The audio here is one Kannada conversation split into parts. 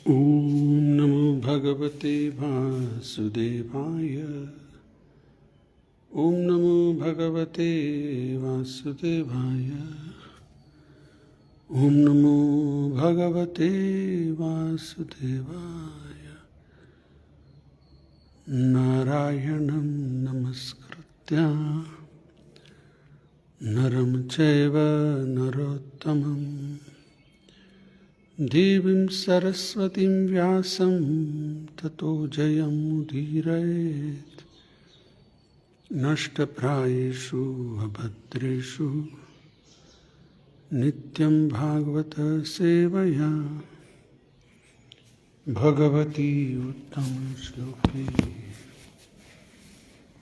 ॐ नमो भगवते वासुदेवाय। ॐ नमो भगवते वासुदेवाय। ॐ नमो भगवते वासुदेवाय। नारायणं नमस्कृत्य नरं चैव नरोत्तमं देवीं सरस्वतीं व्यासं ततो जयमुदीरयेत्। नष्टप्रायेषु अभद्रेषु नित्यं भागवत सेवया भगवती उत्तमश्लोके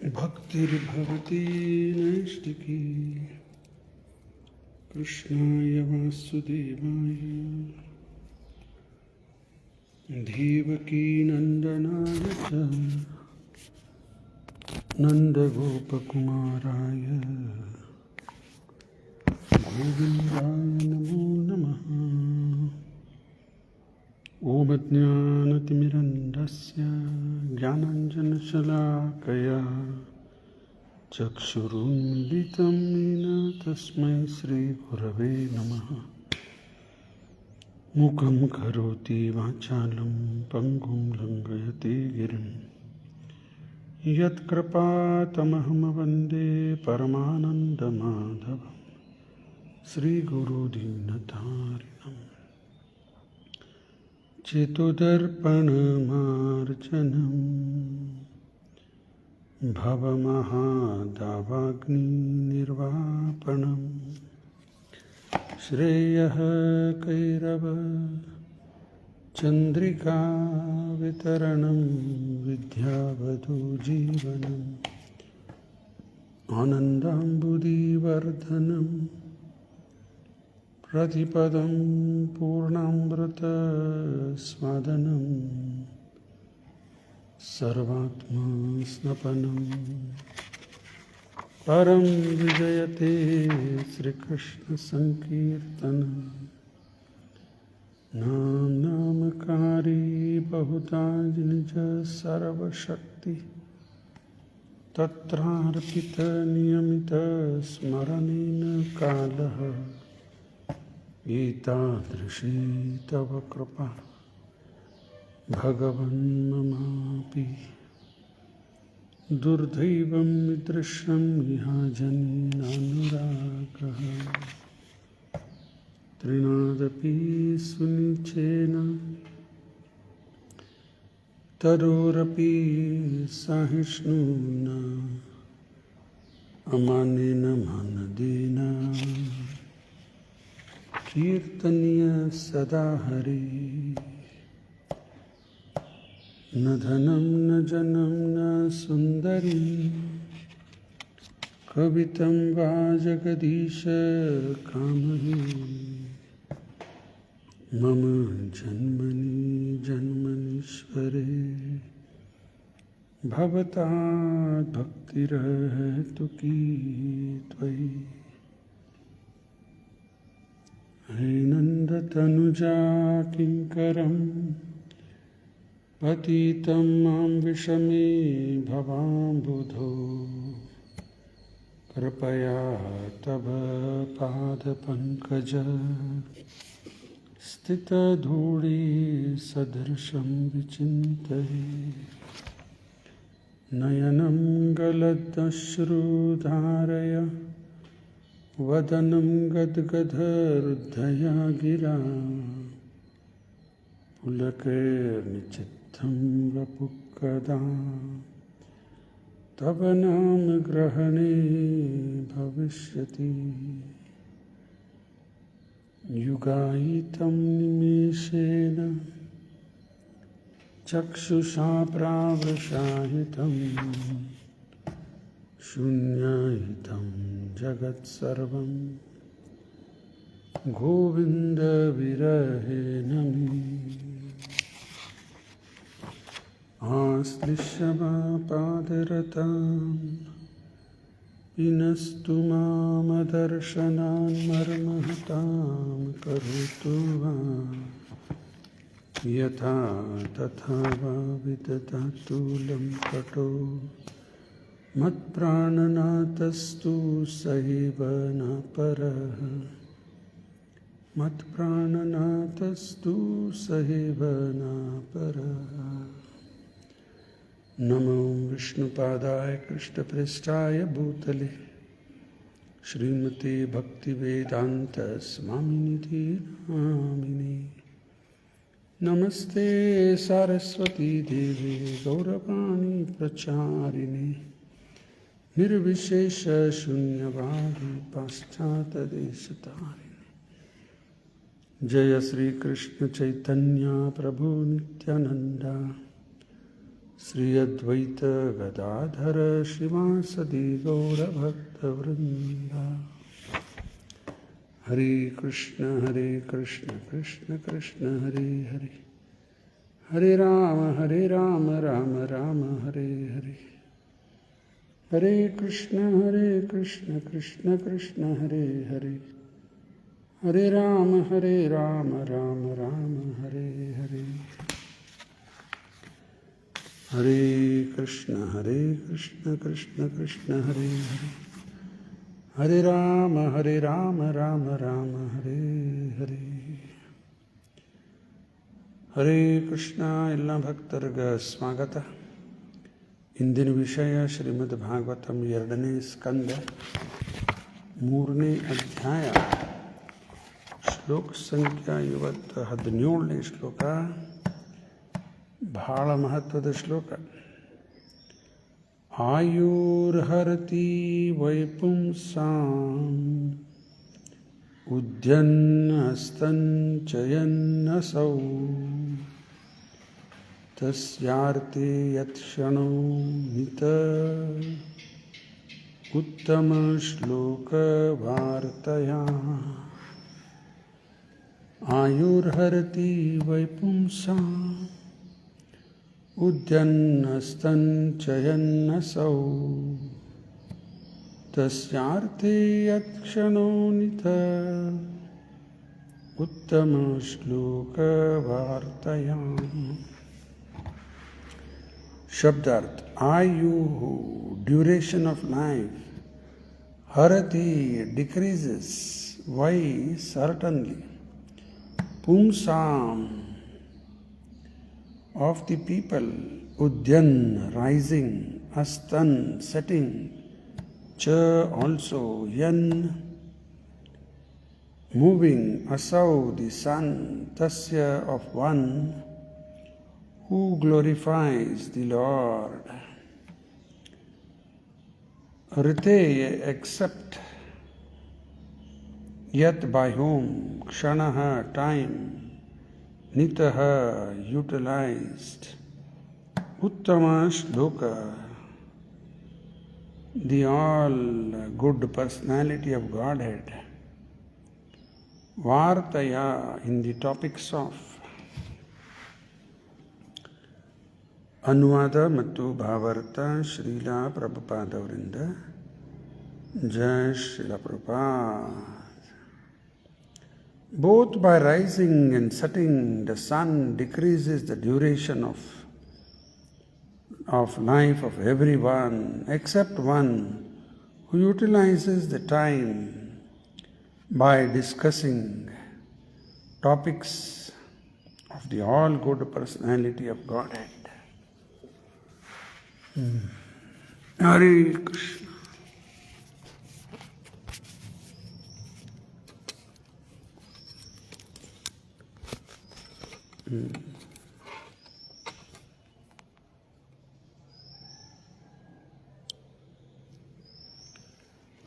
भक्तिर्भवती नैष्टिकी। कृष्णाय वासुदेवाय देवकी नंदनाय च नन्दगोपकुमाराय गोविन्दाय नमो नमः। ॐ अज्ञानतिमिरन्धस्य ज्ञानाञ्जनशलाकया चक्षुरुन्मिलितं येन तस्मै श्रीगुरवे नमः। मुखं करोति वाचालं पङ्गुं लङ्घयति गिरिं यत्कृपातमहं वन्दे परमानन्दमाधवं श्रीगुरुदीनतारिणम्। चेतोदर्पणमार्जनं भवमहादावाग्निर्वापणम् श्रेयः कैरव चन्द्रिका वितरणं विद्यावधूजीवनम् आनन्दाम्बुधिवर्धनं प्रतिपदं पूर्णामृतस्वादनं सर्वात्मस्नपनं परं विजयते श्रीकृष्ण संकीर्तनं। नाम नामकारी बहुधा निज सर्वशक्ति तत्रार्पित नियमित स्मरणेन कालः एतादृशी तव कृपा भगवन् ममापि दुर्दैवं दृश्यं विहाजनेनानुरागः। त्रिनादपि सुनिचेन तरोरपि सहिष्णुना अमानेन मानदेन कीर्तनीय सदा हरि। न धनं न जनं न सुन्दरी कवितं वा जगदीश कामहि। मम जन्मनि जन्मनीश्वरे भवतात् भक्तिरहेतुकी त्वयि। हे नन्दतनुजा किङ्करं पतितं मां विषमे भवाम्बुधो। कृपया तव पादपङ्कज स्थितधूळि सदृशं विचिन्तये। नयनं गलदश्रुधारय वदनं गद्गदहृदया गिरा। पुलकैर्निचित्तं वपुः कदा तव नाम ग्रहणे भविष्यति। युगायितं निमेषेण चक्षुषा प्रावृषाहितं शून्याहितं जगत्सर्वं गोविन्द विरहेण मे। आश्लिष्य पादरतां विनस्तु मामदर्शनान् मर्महतां करोतु वा ಯಥಾ ತಥಾ ವಾ ವಿದಧಾತು ಲಂಪಟೋ ಮತ್ಪ್ರಾಣನಾಥಸ್ತು ಸಹೈವ ನ ಪರಃ ಮತ್ಪ್ರಾಣನಾಥಸ್ತು ಸಹೈವ ನ ಪರಃ. ನಮೋ ವಿಷ್ಣುಪಾದಾಯ ಕೃಷ್ಣಪ್ರೇಷ್ಠಾಯ ಭೂತಲೆ ಶ್ರೀಮತೆ ಭಕ್ತಿವೇದಾಂತ ಸ್ವಾಮಿನಿಧಿ ನಾಮಿನೇ. ನಮಸ್ತೆ ಸಾರಸ್ವತೀ ದೇವಿ ಗೌರವಾಣಿ ಪ್ರಚಾರಿಣಿ ನಿರ್ವಿಶೇಷ ಶೂನ್ಯವಾದಿ ಪಾಶ್ಚಾತ್ಯದೇಶತಾರಿಣಿ. ಜಯ ಶ್ರೀ ಕೃಷ್ಣ ಚೈತನ್ಯ ಪ್ರಭು ನಿತ್ಯಾನಂದ ಶ್ರೀ ಅದ್ವೈತ ಗದಾಧರ ಶ್ರೀವಾಸದಿ ಗೌರಭಕ್ತವೃಂದ. ಹರೇ ಕೃಷ್ಣ ಕೃಷ್ಣ ಕೃಷ್ಣ ಹರೇ ಹರೇ, ಹರೇ ರಾಮ ರಾಮ ರಾಮ ಹರೇ ಹರೇ. ಹರೇ ಕೃಷ್ಣ ಕೃಷ್ಣ ಕೃಷ್ಣ ಹರೇ ಹರೇ, ಹರೇ ರಾಮ ರಾಮ ರಾಮ ಹರೇ ಹರೇ. ಹರೇ ಕೃಷ್ಣ ಕೃಷ್ಣ ಕೃಷ್ಣ ಹರೇ ಹರೇ, ಹರೇ ರಾಮ ರಾಮ ರಾಮ ಹರೇ ಹರೇ. ಹರೇ ಕೃಷ್ಣ. ಎಲ್ಲ ಭಕ್ತರಿಗೆ ಸ್ವಾಗತ. ಇಂದಿನ ವಿಷಯ ಶ್ರೀಮದ್ ಭಾಗವತಂ 2ನೇ ಸ್ಕಂದ 3ನೇ ಅಧ್ಯಾಯ, ಶ್ಲೋಕ ಸಂಖ್ಯೆ ಇವತ್ತು 17ನೇ ಶ್ಲೋಕ. ಬಹಳ ಮಹತ್ವದ ಶ್ಲೋಕ. ಆಯುರ್ಹರತಿ ವೈಪುಂಸಾಂ ಉದ್ಯನ್ನಸ್ತಂಚಯನ್ನಸೌ ತಸ್ಯಾರ್ತೆ ಯತ್ಕ್ಷಣೋ ನಿತ ಉತ್ತಮ ಶ್ಲೋಕ ವಾರ್ತಯಾ. ಆಯುರ್ಹರತಿ ವೈಪುಂಸಾಂ ಉದ್ಯನ್ನಸ್ತಂಚಯನ್ನಸೌ ತಸ್ಯಾರ್ತೆ ಯತ್ಕ್ಷಣೋ ನಿತ ಉತ್ತಮ ಶ್ಲೋಕ ವಾರ್ತಯಾಮಿ. ಶಬ್ದಾರ್ಥ. ಆಯು ಡ್ಯೂರೇಷನ್ ಆಫ್ ಲೈಫ್, ಹರತಿ ಡಿಕ್ರೀಸಸ್, ವೈ ಸರ್ಟನ್ಲಿ, ಪುಂಸಾಂ of the people, udyan rising, astan setting, cha also, yan moving, asau the sun, tasya of one who glorifies the Lord, rite except, yet by whom, kshanaha time, nitaha utilized, uttama shloka the all good personality of Godhead, vartaya in the topics of. ಅನುವಾದ ಮತ್ತು ಭಾವಾರ್ಥ ಶ್ರೀಲ ಪ್ರಭುಪಾದವರಿಂದ. ಜಯ Srila Prabhupada. Both by rising and setting, the sun decreases the duration of life of everyone, except one who utilizes the time by discussing topics of the all-good personality of Godhead. Hare Krishna.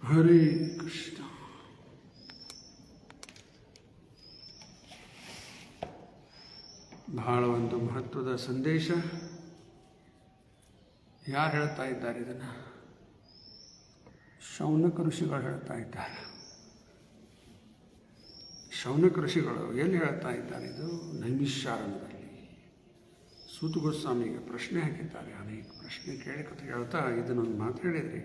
Hare Krishna. ಬಹಳ ಒಂದು ಮಹತ್ವದ ಸಂದೇಶ. ಯಾರು ಹೇಳ್ತಾ ಇದ್ದಾರೆ ಇದನ್ನು? ಶೌನಕ ಋಷಿಗಳು ಹೇಳ್ತಾ ಇದ್ದಾರೆ. ಶೌನಕ ಋಷಿಗಳು ಎಲ್ಲಿ ಹೇಳ್ತಾ ಇದ್ದಾರೆ? ಇದು ನೈಮಿಷಾರಣ್ಯದಲ್ಲಿ. ಸೂತ ಗೋಸ್ವಾಮಿಗೆ ಪ್ರಶ್ನೆ ಹಾಕಿದ್ದಾರೆ. ಅನೇಕ ಪ್ರಶ್ನೆ ಕೇಳಿ ಹೇಳ್ತಾ ಇದನ್ನೊಂದು ಮಾತು ಹೇಳಿದ್ರಿ.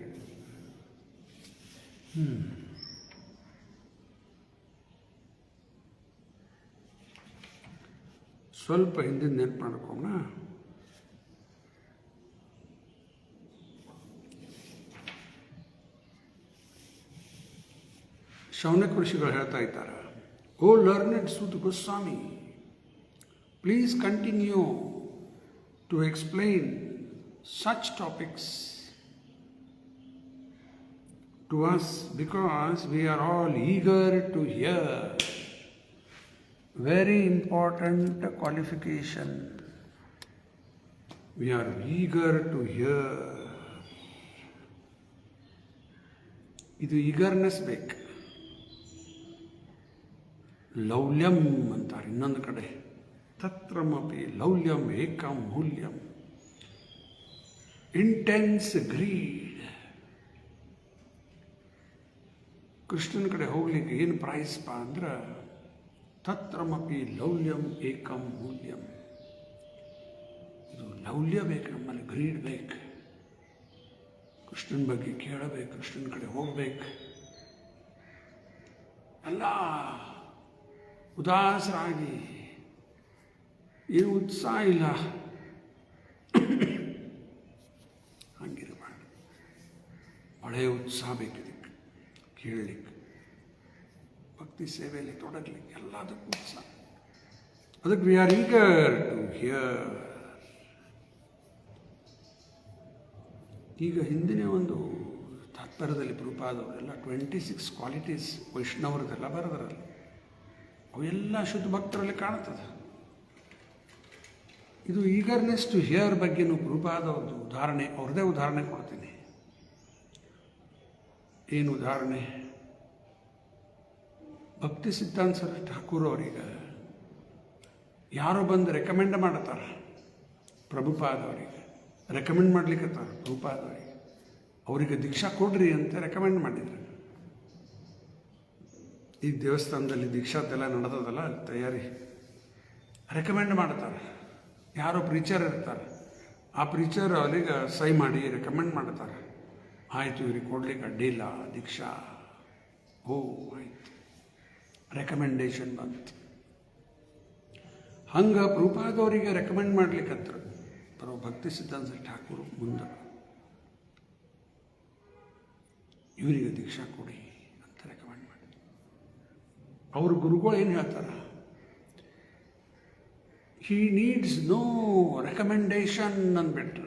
ಸ್ವಲ್ಪ ಹಿಂದಿನ ನೆನಪು ಮಾಡ್ಕೋಣ. ಶೌನಕ ಋಷಿಗಳು ಹೇಳ್ತಾ ಇದ್ದಾರೆ, O learned Suta Goswami, please continue to explain such topics to us because we are all eager to hear. Very important qualification. We are eager to hear. ಇದು ಈಗರ್ನೆಸ್ ಬೇಕು. ಲೌಲ್ಯಂ ಅಂತಾರೆ ಇನ್ನೊಂದು ಕಡೆ, ತತ್ರಮಪಿ ಲೌಲ್ಯಂ ಏಕಂ ಮೂಲ್ಯಂ. Intense greed. ಕೃಷ್ಣನ ಕಡೆ ಹೋಗ್ಲಿಕ್ಕೆ ಏನು ಪ್ರೈಸ್ಪ ಅಂದ್ರೆ ತತ್ರಮಪಿ ಲೌಲ್ಯಂ ಏಕಂ ಮೂಲ್ಯಂ. ಇದು ಲೌಲ್ಯ ಬೇಕು, ನಮ್ಮಲ್ಲಿ ಗ್ರೀಡ್ ಬೇಕು. ಕೃಷ್ಣನ ಬಗ್ಗೆ ಕೇಳಬೇಕು, ಕೃಷ್ಣನ ಕಡೆ ಹೋಗ್ಬೇಕು. ಎಲ್ಲ ಉದಾಸರಾಗಿ ಏನು ಉತ್ಸಾಹ ಇಲ್ಲ ಹಂಗಿರಬಾರ್ದು. ಒಳ್ಳೆಯ ಉತ್ಸಾಹ ಬೇಕಿದಕ್ಕೆ, ಕೇಳಲಿಕ್ಕೆ, ಭಕ್ತಿ ಸೇವೆಯಲ್ಲಿ ತೊಡಗಲಿಕ್ಕೆ, ಎಲ್ಲದಕ್ಕೂ ಉತ್ಸಾಹ. ಅದಕ್ಕೆ we are eager to hear. ಈಗ ಹಿಂದಿನ ಒಂದು ತಾತ್ಪರ್ಯದಲ್ಲಿ ಪ್ರಭುಪಾದವರೆಲ್ಲ 26 ಕ್ವಾಲಿಟೀಸ್ ವೈಷ್ಣವರದೆಲ್ಲ ಬರೆದರಲ್ಲಿ, ಅವೆಲ್ಲ ಶುದ್ಧ ಭಕ್ತರಲ್ಲಿ ಕಾಣ್ತದೆ. ಇದು ಈಗರ್ನೆಸ್ ಟು ಹಿಯರ್ ಬಗ್ಗೆನೂ ಪ್ರಭುಪಾದವ್ರದ್ದು ಉದಾಹರಣೆ, ಅವ್ರದ್ದೇ ಉದಾಹರಣೆ ಕೊಡ್ತೀನಿ. ಏನು ಉದಾಹರಣೆ? ಭಕ್ತಿ ಸಿದ್ಧಾಂತ ಸರ್ ಠಾಕೂರ್ ಅವರಿಗೆ ಯಾರೋ ಬಂದು ರೆಕಮೆಂಡ್ ಮಾಡ್ತಾರೆ, ಪ್ರಭುಪಾದವರಿಗೆ ರೆಕಮೆಂಡ್ ಮಾಡ್ಲಿಕ್ಕತ್ತಾರೆ. ಪ್ರಭುಪಾದವರಿಗೆ ಅವರಿಗೆ ದೀಕ್ಷಾ ಕೊಡ್ರಿ ಅಂತ ರೆಕಮೆಂಡ್ ಮಾಡಿದ್ರು. ಈ ದೇವಸ್ಥಾನದಲ್ಲಿ ದೀಕ್ಷಾದೆಲ್ಲ ನಡೆದದಲ್ಲ, ಅಲ್ಲಿ ತಯಾರಿ ರೆಕಮೆಂಡ್ ಮಾಡ್ತಾರೆ. ಯಾರೋ ಪ್ರೀಚರ್ ಇರ್ತಾರೆ, ಆ ಪ್ರೀಚರ್ ಅವರಿಗೆ ಸೈ ಮಾಡಿ ರೆಕಮೆಂಡ್ ಮಾಡ್ತಾರೆ. ಆಯಿತು, ಇವ್ರಿಗೆ ಕೊಡ್ಲಿಕ್ಕೆ ಅಡ್ಡಿಲ್ಲ ದೀಕ್ಷಾ. ಓ ಆಯ್ತು, ರೆಕಮೆಂಡೇಶನ್ ಬಂತು. ಹಂಗೆ ಪ್ರಭುಪಾದವರಿಗೆ ರೆಕಮೆಂಡ್ ಮಾಡ್ಲಿಕ್ಕತ್ರ ಭಕ್ತಿ ಸಿದ್ಧಾಂತ ಠಾಕೂರ್ ಮುಂದೆ ಇವರಿಗೆ ದೀಕ್ಷಾ ಕೊಡಿ ಅಂತ ರೆಕಮೆಂಡ್ ಮಾಡಿ. ಅವ್ರ ಗುರುಗಳು ಏನು ಹೇಳ್ತಾರೆ? ಹಿ ನೀಡ್ಸ್ ನೋ ರೆಕಮೆಂಡೇಶನ್ ಅಂದ್ಬಿಟ್ರು.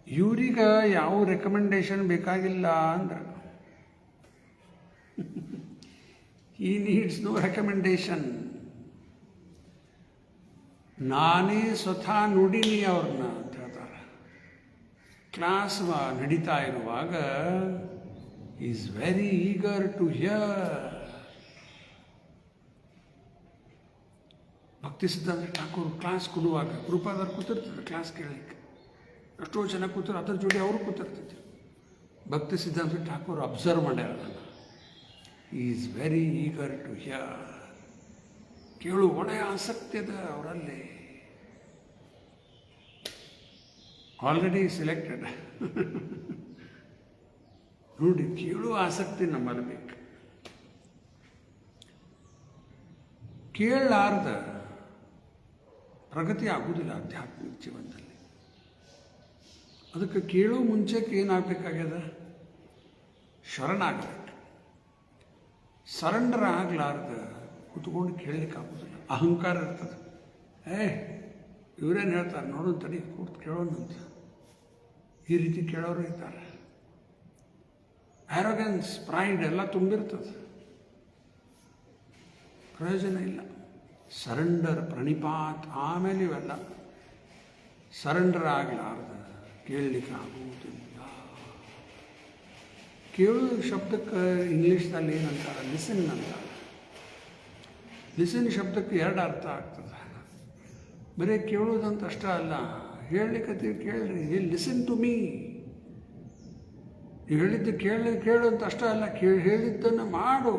ಇವ್ರಿಗೆ ಯಾವ ರೆಕಮೆಂಡೇಶನ್ ಬೇಕಾಗಿಲ್ಲ ಅಂದ್ರೆ ಹಿ ನೀಡ್ಸ್ ನೋ ರೆಕಮೆಂಡೇಶನ್. ನಾನೇ ಸ್ವತಃ ನುಡಿನಿ ಅವ್ರನ್ನ ಅಂತ ಹೇಳ್ತಾರೆ. ಕ್ಲಾಸ್ ನಡೀತಾ ಇರುವಾಗ is very eager to hear. Bhakti Siddhanta Thakur class ಕೊಡುವಾಗ ಪ್ರಭುಪಾದರು ಕೂತಿರ್ತಾರೆ ಕ್ಲಾಸ್ ಕೇಳಲಿಕ್ಕೆ. ಎಷ್ಟೋ ಜನ ಕೂತರು, ಅದ್ರ ಜೋಡಿ ಅವರು ಕೂತಿರ್ತಿದ್ರು. ಭಕ್ತಿ ಸಿದ್ಧಾಂತ ಠಾಕೂರ್ ಅಬ್ಸರ್ವ್ ಮಾಡ್ಯಾರ, is very eager to hear. ಕೇಳು ಒಳ್ಳೆಯ ಆಸಕ್ತಿ ಅದ ಅವರಲ್ಲಿ, ಆಲ್ರೆಡಿ ಸಿಲೆಕ್ಟೆಡ್. ನೋಡಿ, ಕೇಳುವ ಆಸಕ್ತಿ ನಮ್ಮಲ್ಲಿ ಬೇಕು. ಕೇಳಲಾರ್ದ ಪ್ರಗತಿ ಆಗುವುದಿಲ್ಲ ಆಧ್ಯಾತ್ಮಿಕ ಜೀವನದಲ್ಲಿ. ಅದಕ್ಕೆ ಕೇಳೋ ಮುಂಚೆಕ್ಕೆ ಏನಾಗಬೇಕಾಗ್ಯದ? ಶರಣಾಗಬೇಕು. ಸರೆಂಡರ್ ಆಗಲಾರ್ದ ಕೂತ್ಕೊಂಡು ಕೇಳಲಿಕ್ಕೆ ಆಗೋದಿಲ್ಲ. ಅಹಂಕಾರ ಇರ್ತದೆ. ಇವರೇನು ಹೇಳ್ತಾರೆ ನೋಡೋಣ ತಡಿ, ಕೂತು ಕೇಳೋಣಂತ. ಈ ರೀತಿ ಕೇಳೋರು ಇದ್ದಾರೆ. ಆ್ಯರೋಗೆನ್ಸ್, ಪ್ರೈಡ್ ಎಲ್ಲ ತುಂಬಿರ್ತದೆ. ಪ್ರಯೋಜನ ಇಲ್ಲ. ಸರೆಂಡರ್, ಪ್ರಣಿಪಾತ್, ಆಮೇಲೆ ಇವೆಲ್ಲ ಸರೆಂಡರ್ ಆಗಲಾರ್ದ ಕೇಳಲಿಕ್ಕೆ ಆಗುವುದಿಲ್ಲ. ಕೇಳು ಶಬ್ದಕ್ಕೆ ಇಂಗ್ಲೀಷ್ನಲ್ಲಿ ಏನಂತಾರೆ? ಲಿಸನ್ ಅಂತಾರೆ. ಲಿಸನ್ ಶಬ್ದಕ್ಕೆ 2 ಅರ್ಥ ಆಗ್ತದೆ. ಬರೀ ಕೇಳೋದಂತ ಅಷ್ಟೇ ಅಲ್ಲ, ಹೇಳಲಿಕ್ಕೆ ಕೇಳ್ರಿ, ಲಿಸನ್ ಟು ಮೀ. ನೀವು ಹೇಳಿದ್ದು ಕೇಳು ಅಂತ ಅಷ್ಟೇ ಅಲ್ಲ, ಹೇಳಿದ್ದನ್ನು ಮಾಡು.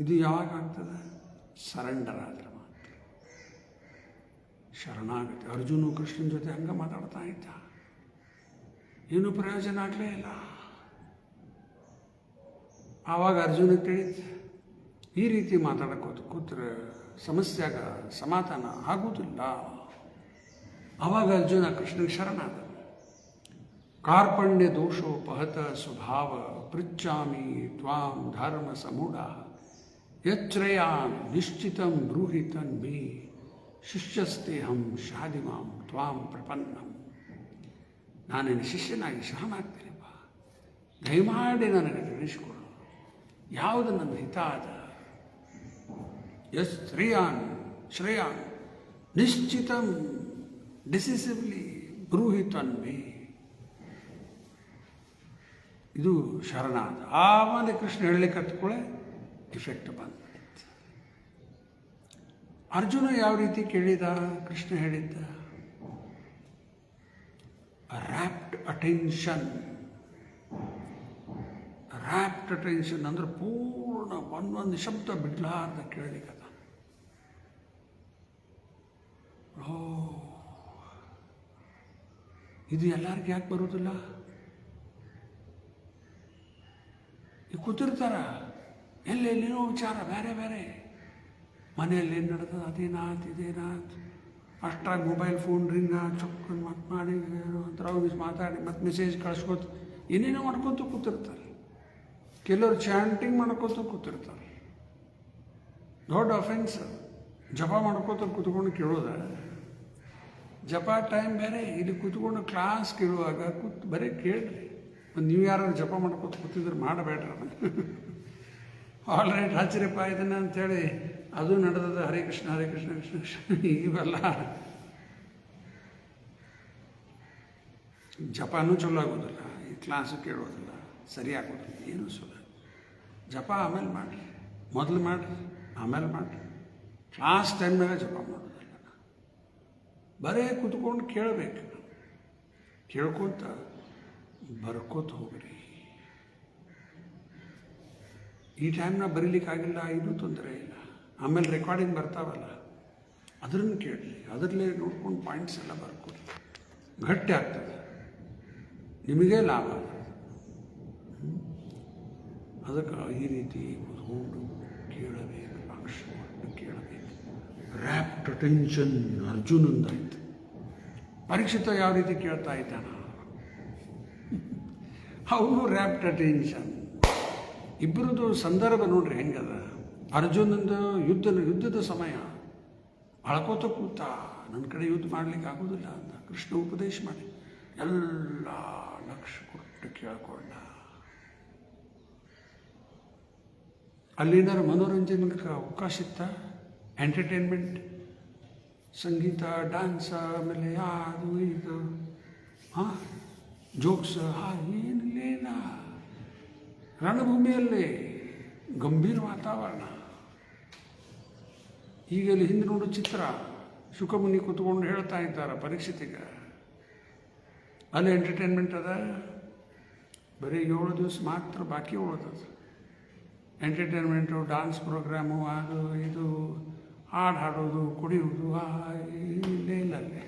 ಇದು ಯಾವಾಗ ಆಗ್ತದೆ? ಸರೆಂಡರ್ ಆದರೆ ಮಾತ್ರ. ಶರಣಾಗತಿ. ಅರ್ಜುನು ಕೃಷ್ಣನ ಜೊತೆ ಹಂಗೆ ಮಾತಾಡ್ತಾ ಇದ್ದ, ಏನೂ ಪ್ರಯೋಜನ ಆಗಲೇ ಇಲ್ಲ. ಆವಾಗ ಅರ್ಜುನಿಗೆ ತಿಳಿತು, ಈ ರೀತಿ ಮಾತಾಡೋಕೋದು ಕೂತ್ರೆ ಸಮಸ್ಯೆಗ ಸಮಾಧಾನ ಆಗುವುದಿಲ್ಲ. ಆವಾಗ ಅರ್ಜುನ ಕೃಷ್ಣನಿಗೆ ಶರಣಾದ. ಕಾರ್ಪಣ್ಯ ದೋಷೋಪಹತ ಸ್ವಭಾವ ಪೃಚ್ಛಾಮಿ ತ್ವಾಂ ಧರ್ಮ ಸಮೂಢ ಯಚ್ಛ್ರೇಯಾನ್ ನಿಶ್ಚಿತಂ ಬ್ರೂಹಿ ತನ್ಮೇ ಶಿಷ್ಯಸ್ತೇಹಂ ಶಾದಿಮಾಂ ತ್ವಾಂ ಪ್ರಪನ್ನಂ. ನಾನೇನು ಶಿಷ್ಯನಾಗಿ ಶರಣಾಗ್ತೇನೆಪ್ಪ, ದಯಮಾಡಿ ನನಗೆ ತಿಳಿಸಿಕೊಡು ಯಾವುದು ನನ್ನ ಹಿತ ಅದ. ಯಸ್ ಶ್ರೇಯಾನ್ ನಿಶ್ಚಿತಂ ಡಿಸಿಸಿವ್ಲಿ ಬ್ರೂಹಿ ತನ್ಮೇ. ಇದು ಶರಣಾದ. ಆಮೇಲೆ ಕೃಷ್ಣ ಹೇಳಲಿಕ್ಕೆ ಹತ್ಕೊಳ್ಳೆ ಇಫೆಕ್ಟ್ ಬಂದ್ಬಿಟ್ಟಿತ್ತು. ಅರ್ಜುನ ಯಾವ ರೀತಿ ಕೇಳಿದ, ಕೃಷ್ಣ ಹೇಳಿದ್ದ ರ್ಯಾಪ್ಟ್ ಅಟೆನ್ಷನ್. ರ್ಯಾಪ್ಟ್ ಅಟೆನ್ಷನ್ ಅಂದ್ರೆ ಪೂರ್ಣ ಒಂದೊಂದು ಶಬ್ದ ಬಿಡ್ಲಾರ್ದ ಕೇಳಲಿಕ್ಕದ. ಓ, ಇದು ಎಲ್ಲರಿಗೂ ಯಾಕೆ ಬರೋದಿಲ್ಲ? ಈಗ ಕೂತಿರ್ತಾರ, ಎಲ್ಲೆಲ್ಲಿನೋ ವಿಚಾರ ಬೇರೆ ಬೇರೆ, ಮನೆಯಲ್ಲಿ ಏನು ನಡೆದದ, ಅದೇನಾತ್ ಇದೇನಾತ್, ಅಷ್ಟಾಗಿ ಮೊಬೈಲ್ ಫೋನ್ ರಿಂಗ ಚೊಕ್ಕನ್ನು ಮತ್ತೆ ಮಾಡಿ ಅಂತ ಮಾತಾಡಿ ಮತ್ತೆ ಮೆಸೇಜ್ ಕಳಿಸ್ಕೊತ ಏನೇನೋ ಮಾಡ್ಕೊತ ಕೂತಿರ್ತಾರೆ. ಕೆಲವರು ಚಾಂಟಿಂಗ್ ಮಾಡ್ಕೋತ ಕೂತಿರ್ತಾರೆ. ದೊಡ್ಡ ಅಫೆನ್ಸ್. ಜಪ ಮಾಡ್ಕೋತ ಕೂತ್ಕೊಂಡು ಕೇಳೋದ. ಜಪ ಟೈಮ್ ಬೇರೆ, ಇಲ್ಲಿ ಕೂತ್ಕೊಂಡು ಕ್ಲಾಸ್ ಕೇಳುವಾಗ ಬರೀ ಕೇಳ್ರಿ. ನೀವು ಯಾರು ಜಪ ಮಾಡ್ಕೋತ ಕೂತಿದ್ರೆ ಮಾಡಬೇಡ್ರಿ ಅದನ್ನು. ಆಲ್ ರೈಟ್ ಹಚ್ಚಿರಪ್ಪ ಇದನ್ನು ಅಂಥೇಳಿ ಅದು ನಡೆದದ. ಹರೇ ಕೃಷ್ಣ ಹರೇ ಕೃಷ್ಣ ಕೃಷ್ಣ ಕೃಷ್ಣ ಇವೆಲ್ಲ ಜಪನೂ ಚಲೋ ಆಗೋದಿಲ್ಲ, ಈ ಕ್ಲಾಸು ಕೇಳೋದಿಲ್ಲ, ಸರಿ ಆಗೋದಿಲ್ಲ, ಏನೂ ಸುಲ. ಜಪ ಆಮೇಲೆ ಮಾಡಿರಿ, ಮೊದಲು ಮಾಡಿರಿ, ಆಮೇಲೆ ಮಾಡಿರಿ. ಕ್ಲಾಸ್ ಟೈಮ್ನಾಗ ಜಪ ಮಾಡೋದಿಲ್ಲ. ಬರೇ ಕೂತ್ಕೊಂಡು ಕೇಳಬೇಕು. ಕೇಳ್ಕೊತ ಬರ್ಕೋತ ಹೋಗ್ರಿ. ಈ ಟೈಮ್ನಾಗ ಬರೀಲಿಕ್ಕಾಗಿಲ್ಲ, ಇನ್ನೂ ತೊಂದರೆ ಇಲ್ಲ. ಆಮೇಲೆ ರೆಕಾರ್ಡಿಂಗ್ ಬರ್ತಾವಲ್ಲ, ಅದನ್ನು ಕೇಳಿರಿ, ಅದರಲ್ಲೇ ನೋಡ್ಕೊಂಡು ಪಾಯಿಂಟ್ಸ್ ಎಲ್ಲ ಬರ್ಕೊಡಿ. ಗಟ್ಟಿ ಆಗ್ತದೆ, ನಿಮಗೇ ಲಾಭ ಆಗ್ತದೆ. ಅದಕ್ಕೆ ಈ ರೀತಿ ಕೂತ್ಕೊಂಡು ಕೇಳಬೇಕು, ಲಕ್ಷ ಕೊಟ್ಟು ಕೇಳಬೇಕು. ರ್ಯಾಪ್ಟ್ ಅಟೆನ್ಷನ್ ಅರ್ಜುನಂದಾಯ್ತು. ಪರೀಕ್ಷಿತ ಯಾವ ರೀತಿ ಕೇಳ್ತಾ ಇದ್ದಾನ, ಅವನು ರ್ಯಾಪ್ಟ್ ಅಟೆನ್ಷನ್. ಇಬ್ಬರದು ಸಂದರ್ಭ ನೋಡ್ರಿ ಹೆಂಗದ. ಅರ್ಜುನಂದು ಯುದ್ಧದ ಸಮಯ, ಅಳ್ಕೋತ ಕೂತ, ನನ್ನ ಕಡೆ ಯುದ್ಧ ಮಾಡ್ಲಿಕ್ಕೆ ಆಗೋದಿಲ್ಲ ಅಂತ ಕೃಷ್ಣ ಉಪದೇಶ ಮಾಡಿ ಎಲ್ಲ ಲಕ್ಷ ಕೊಟ್ಟು ಕೇಳ್ಕೊಂಡ. ಅಲ್ಲೇನಾರು ಮನೋರಂಜನೆಗೆ ಅವಕಾಶ ಇತ್ತ, ಎಂಟರ್ಟೈನ್ಮೆಂಟ್, ಸಂಗೀತ, ಡ್ಯಾನ್ಸ, ಆಮೇಲೆ ಅದು ಇದು ಜೋಕ್ಸ್ ಏನಿಲ್ಲ. ರಣಭೂಮಿಯಲ್ಲಿ ಗಂಭೀರ ವಾತಾವರಣ. ಈಗಲ್ಲಿ ಹಿಂದೆ ನೋಡು ಚಿತ್ರ, ಶುಕಮುನಿ ಕೂತ್ಕೊಂಡು ಹೇಳ್ತಾ ಇದ್ದಾರೆ ಪರೀಕ್ಷಿತಿಗೆ. ಅಲ್ಲಿ ಎಂಟರ್ಟೈನ್ಮೆಂಟ್ ಅದ, ಬರೀ 7 ದಿವಸ ಮಾತ್ರ ಬಾಕಿ ಉಳಿದದು. ಎಂಟರ್ಟೈನ್ಮೆಂಟು, ಡಾನ್ಸ್ ಪ್ರೋಗ್ರಾಮು, ಅದು ಇದು, ಹಾಡು ಹಾಡೋದು, ಕುಡಿಯೋದು ಇಲ್ಲೇ ಇಲ್ಲ ಅಲ್ಲಿ.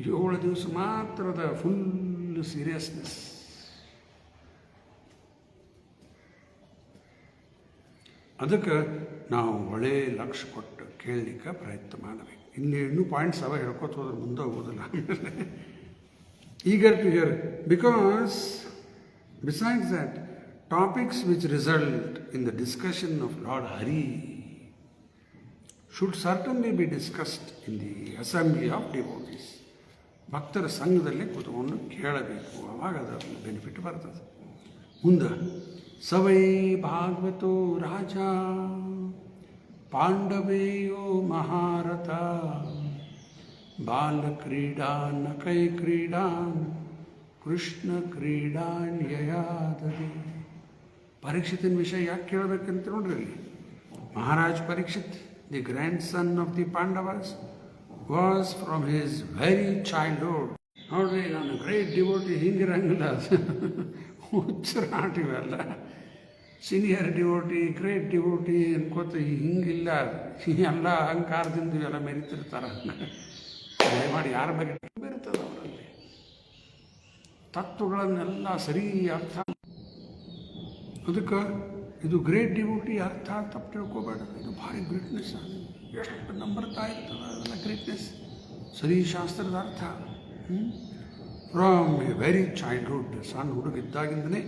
7 ದಿವಸ ಮಾತ್ರದ ಫುಲ್ ಸೀರಿಯಸ್ನೆಸ್. ಅದಕ್ಕೆ ನಾವು ಒಳ್ಳೆ ಲಕ್ಷ್ಯ ಕೊಟ್ಟು ಕೇಳಲಿಕ್ಕೆ ಪ್ರಯತ್ನ ಮಾಡಬೇಕು. ಇನ್ನೂ ಪಾಯಿಂಟ್ಸ್ ಅವ ಹೇಳ್ಕೊತ ಹೋದ್ರೆ ಮುಂದೆ ಹೋಗೋದಿಲ್ಲ. eager to hear, because besides that, topics which result in the discussion of Lord Hari should certainly be discussed in the assembly of devotees. ಭಕ್ತರ ಸಂಘದಲ್ಲಿ ಕೂತ್ಕೊಂಡು ಕೇಳಬೇಕು, ಆವಾಗ ಅದರ ಬೆನಿಫಿಟ್ ಬರ್ತದೆ. ಮುಂದೆ ಸವೈ ಭಾಗವತೋ ರಾಜ ಪಾಂಡವೇಯೋ ಮಹಾರಥ ಬಾಲ ಕ್ರೀಡಾನ್ ಕೈ ಕ್ರೀಡಾನ್ ಕೃಷ್ಣ ಕ್ರೀಡಾನ್ ಯಯಾದರಿ. ಪರೀಕ್ಷಿತನ ವಿಷಯ ಯಾಕೆ ಕೇಳಬೇಕಂತ ನೋಡ್ರಿ. Maharaj Parikshit, the grandson of the Pandavas, was from his very childhood. ನೋಡ್ರಿ, ನಾನು ಗ್ರೇಟ್ ಡಿವೋಟಿ ಹಿಂಗಿರಂಗಿಲ್ಲ, ಹುಚ್ಚರಾಟಿವೆಲ್ಲ. ಸೀನಿಯರ್ ಡಿವೋಟಿ, ಗ್ರೇಟ್ ಡಿವೋಟಿ ಅನ್ಕೋತ ಹಿಂಗಿಲ್ಲ. ಎಲ್ಲ ಅಹಂಕಾರದಿಂದ ಇವೆಲ್ಲ ಮೆರಿತಿರ್ತಾರೆ. ದಯಮಾಡಿ ಯಾರ ಬಗ್ಗೆ ಬೆರೀತದೆ ಅವರಲ್ಲಿ. ತತ್ವಗಳನ್ನೆಲ್ಲ ಸರಿ ಅರ್ಥ. ಅದಕ್ಕೆ ಇದು ಗ್ರೇಟ್ ಡಿವೋಟಿ, ಅರ್ಥ ತಪ್ಪು ತಿಳ್ಕೊಬೇಡ, ಇದು ಭಾರಿ ಗ್ರೇಟ್ನೆಸ್. ಎಷ್ಟು ನಂಬರ್ತಾ ಇರ್ತದೆ ಅದೆಲ್ಲ ಗ್ರೇಟ್ನೆಸ್. ಸರಿ ಶಾಸ್ತ್ರದ ಅರ್ಥ. ಫ್ರಮ್ ಎ ವೆರಿ ಚೈಲ್ಡ್ಹುಡ್, ಸಣ್ಣ ಹುಡುಗಿದ್ದಾಗಿಂದನೇ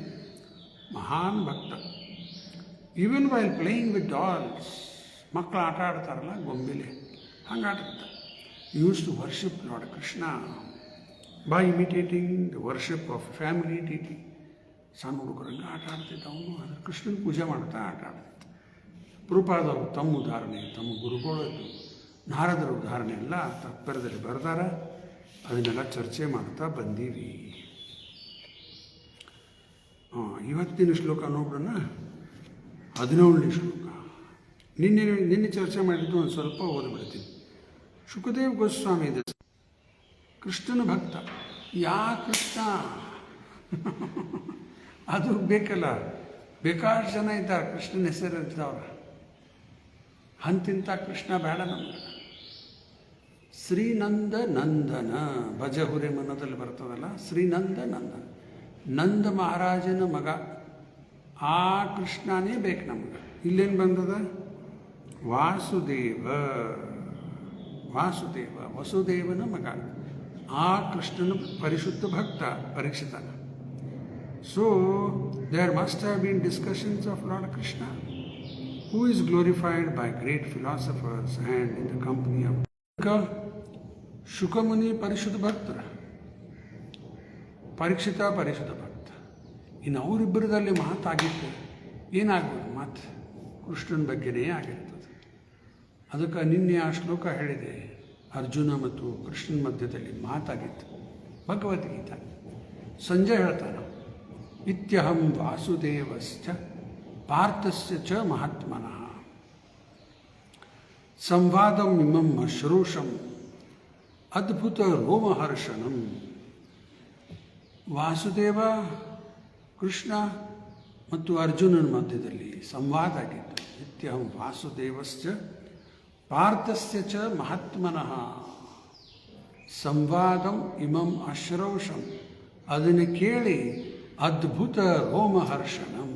ಮಹಾನ್ ಭಕ್ತ. Even while playing with dolls, ಮಕ್ಕಳು ಆಟ ಆಡ್ತಾರಲ್ಲ ಗೊಂಬೆಲೆ, ಹಂಗೆ ಆಡ್ತಾರೆ. Used to worship lord Krishna by imitating the worship of family deity. ಸಣ್ಣ ಹುಡುಗರಂಗೆ ಆಟ ಆಡ್ತಿದ್ದ ಅವನು, ಅದ್ರ ಕೃಷ್ಣನ ಪೂಜೆ ಮಾಡ್ತಾ ಆಟ ಆಡ್ತಿದ್ದ. ಪ್ರಭುಪಾದವರು ತಮ್ಮ ಉದಾಹರಣೆ, ತಮ್ಮ ಗುರುಗಳದ್ದು ನಾರದರ ಉದಾಹರಣೆ ಎಲ್ಲ ತಾತ್ಪರ್ಯದಲ್ಲಿ ಬರ್ದಾರ. ಅದನ್ನೆಲ್ಲ ಚರ್ಚೆ ಮಾಡ್ತಾ ಬಂದೀವಿ. ಇವತ್ತಿನ ಶ್ಲೋಕ ನೋಡೋಣ, 17ನೇ ಶ್ಲೋಕ. ನಿನ್ನೆ ಚರ್ಚೆ ಮಾಡಿದ್ದು ಒಂದು ಸ್ವಲ್ಪ ಓದ್ಬಿಡ್ತೀನಿ. ಶುಕದೇವ್ ಗೋಸ್ವಾಮಿ ಕೃಷ್ಣನ ಭಕ್ತ. ಯಾ ಕೃಷ್ಣ ಅದು ಬೇಕಲ್ಲ, ಬೇಕಾಷ್ಟು ಜನ ಇದ್ದಾರೆ ಕೃಷ್ಣನ ಹೆಸರು ಇದ್ದವ್ರ. ಅಂತಿಂಥ ಕೃಷ್ಣ ಬೇಡ ನಮ್ಗೆ. ಶ್ರೀನಂದ ನಂದನ ಭಜಹುರೆ ಮನದಲ್ಲಿ ಬರ್ತದಲ್ಲ, ಶ್ರೀನಂದ ನಂದನ, ನಂದ ಮಹಾರಾಜನ ಮಗ, ಆ ಕೃಷ್ಣನೇ ಬೇಕು ನಮ್ಗೆ. ಇಲ್ಲೇನು ಬಂದದ? ವಾಸುದೇವ, ವಾಸುದೇವ ವಸುದೇವನ ಮಗ, ಆ ಕೃಷ್ಣನ ಪರಿಶುದ್ಧ ಭಕ್ತ ಪರೀಕ್ಷಿತನ. So there must have been discussions of lord Krishna, who is glorified by great philosophers and in the company of ಶುಕಮುನಿ ಪರಿಶುದ್ಧ ಭಕ್ತರ, ಪರೀಕ್ಷಿತ ಪರಿಶುದ್ಧ ಭಕ್ತ. ಇನ್ನು ಅವರಿಬ್ಬರದಲ್ಲಿ ಮಾತಾಗಿತ್ತು, ಏನಾಗ್ಬೋದು? ಮಾತು ಕೃಷ್ಣನ ಬಗ್ಗೆನೇ ಆಗಿರ್ತದೆ. ಅದಕ್ಕೆ ನಿನ್ನೆ ಆ ಶ್ಲೋಕ ಹೇಳಿದೆ, ಅರ್ಜುನ ಮತ್ತು ಕೃಷ್ಣನ ಮಧ್ಯದಲ್ಲಿ ಮಾತಾಗಿತ್ತು. ಭಗವದ್ಗೀತಾ ಸಂಜೆ ಹೇಳ್ತಾನೆ, ಇತ್ಯಹಂ ವಾಸುದೇವಶ್ಚ ಪಾರ್ಥಸ್ಯ ಚ ಮಹಾತ್ಮನಃ ಸಂವಾದಂ ಇಮಂ ಅಶ್ರೂಷಂ ಅದ್ಭುತ ರೋಮಹರ್ಷಣಂ. ವಾಸುದೇವ ಕೃಷ್ಣ ಮತ್ತು ಅರ್ಜುನನ ಮಧ್ಯದಲ್ಲಿ ಸಂವಾದ ಆಗಿತ್ತು. ಇತ್ಯಹಂ ವಾಸುದೇವಶ್ಚ ಪಾರ್ಥಸ್ಯ ಚ ಮಹಾತ್ಮನಃ ಸಂವಾದಂ ಇಮಂ ಅಶ್ರೌಷಂ, ಅದನ್ನು ಕೇಳಿ ಅದ್ಭುತ ರೋಮಹರ್ಷಣಂ,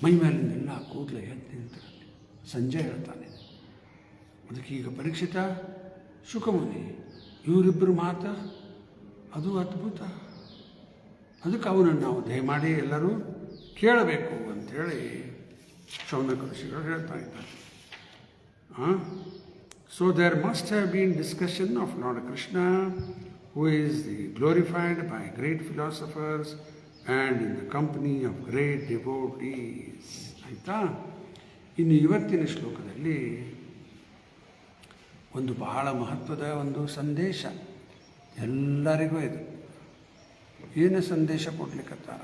ಮೈ ಮೇಲಿಂದೆಲ್ಲ ಕೂದಲು ಎದ್ದು ನಿಂತಿರಲಿ. ಸಂಜೆ ಹೇಳ್ತಾನೆ. ಅದಕ್ಕೆ ಈಗ ಪರೀಕ್ಷಿತ ಶುಕಮುನಿ ಇವರಿಬ್ಬರು ಮಾತು ಅದು ಅದ್ಭುತ. ಅದಕ್ಕೆ ಅವನನ್ನು ನಾವು ದಯಮಾಡಿ ಎಲ್ಲರೂ ಕೇಳಬೇಕು ಅಂಥೇಳಿ ಶೌನಕ ಋಷಿಗಳು ಹೇಳ್ತಾ ಇದ್ದಾರೆ. So there must have been discussion of lord Krishna, who is glorified by great philosophers and in the company of great devotees. ಆಯಿತಾ? ಇನ್ನು ಇವತ್ತಿನ ಶ್ಲೋಕದಲ್ಲಿ ಒಂದು ಬಹಳ ಮಹತ್ವದ ಒಂದು ಸಂದೇಶ ಎಲ್ಲರಿಗೂ ಇದೆ. ಏನು ಸಂದೇಶ ಕೊಡ್ಲಿಕ್ಕತ್ತಾರ?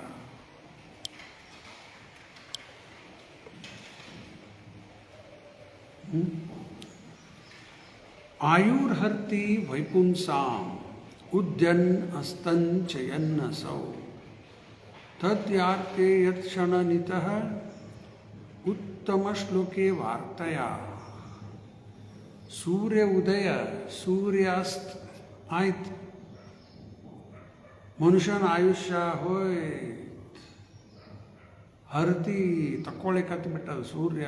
ಆಯುರ್ಹರ್ತಿ ವೈಪುಂಸಾಂ ಉದ್ಯನ್ ಅಸ್ತಂಚಯನ್ನಸೌ ತದ್ಯಾರ್ತೆ ಯತ್ಕ್ಷಣನಿತಃ ಉತ್ತಮ ಶ್ಲೋಕೆ ವಾರ್ತೆಯ. ಸೂರ್ಯ ಉದಯ ಸೂರ್ಯಾಸ್ತ ಆಯ್ತು, ಮನುಷ್ಯನ ಆಯುಷ್ಯ ಹೋಯ್ತು, ಹರ್ತಿ ತಕ್ಕೊಳ್ಳಿಕತ್ತು ಬಿಟ್ಟದು ಸೂರ್ಯ.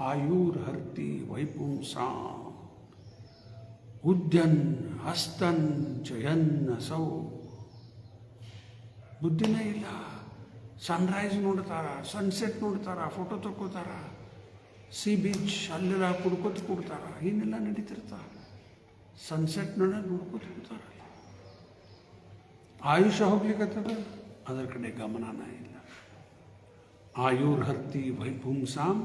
ಆಯುರ್ ಹರ್ತಿ ವೈಪುಂಸಾಂ ಉದ್ಯನ್ ಹಸ್ತನ್ ಚಯನ್ನಸೌ. ಬುದ್ಧಿನೇ ಇಲ್ಲ. ಸನ್ರೈಸ್ ನೋಡ್ತಾರ, ಸನ್ಸೆಟ್ ನೋಡ್ತಾರ, ಫೋಟೋ ತಕ್ಕೋತಾರ, ಸಿ ಬೀಚ್ ಅಲ್ಲೆಲ್ಲ ಕುಡ್ಕೋತ ಕೂಡ್ತಾರ, ಏನೆಲ್ಲ ನಡೀತಿರ್ತಾರ. ಸನ್ಸೆಟ್ ನೋಡ್ಕೋತ ಕೂಡ್ತಾರ. ಆಯುಷ್ಯ ಹೋಗ್ಲಿಕ್ಕತ್ತದ, ಅದರ ಕಡೆ ಗಮನನ ಇಲ್ಲ. ಆಯುರ್ಹರ್ತಿ ವೈಪುಂಸಾಂ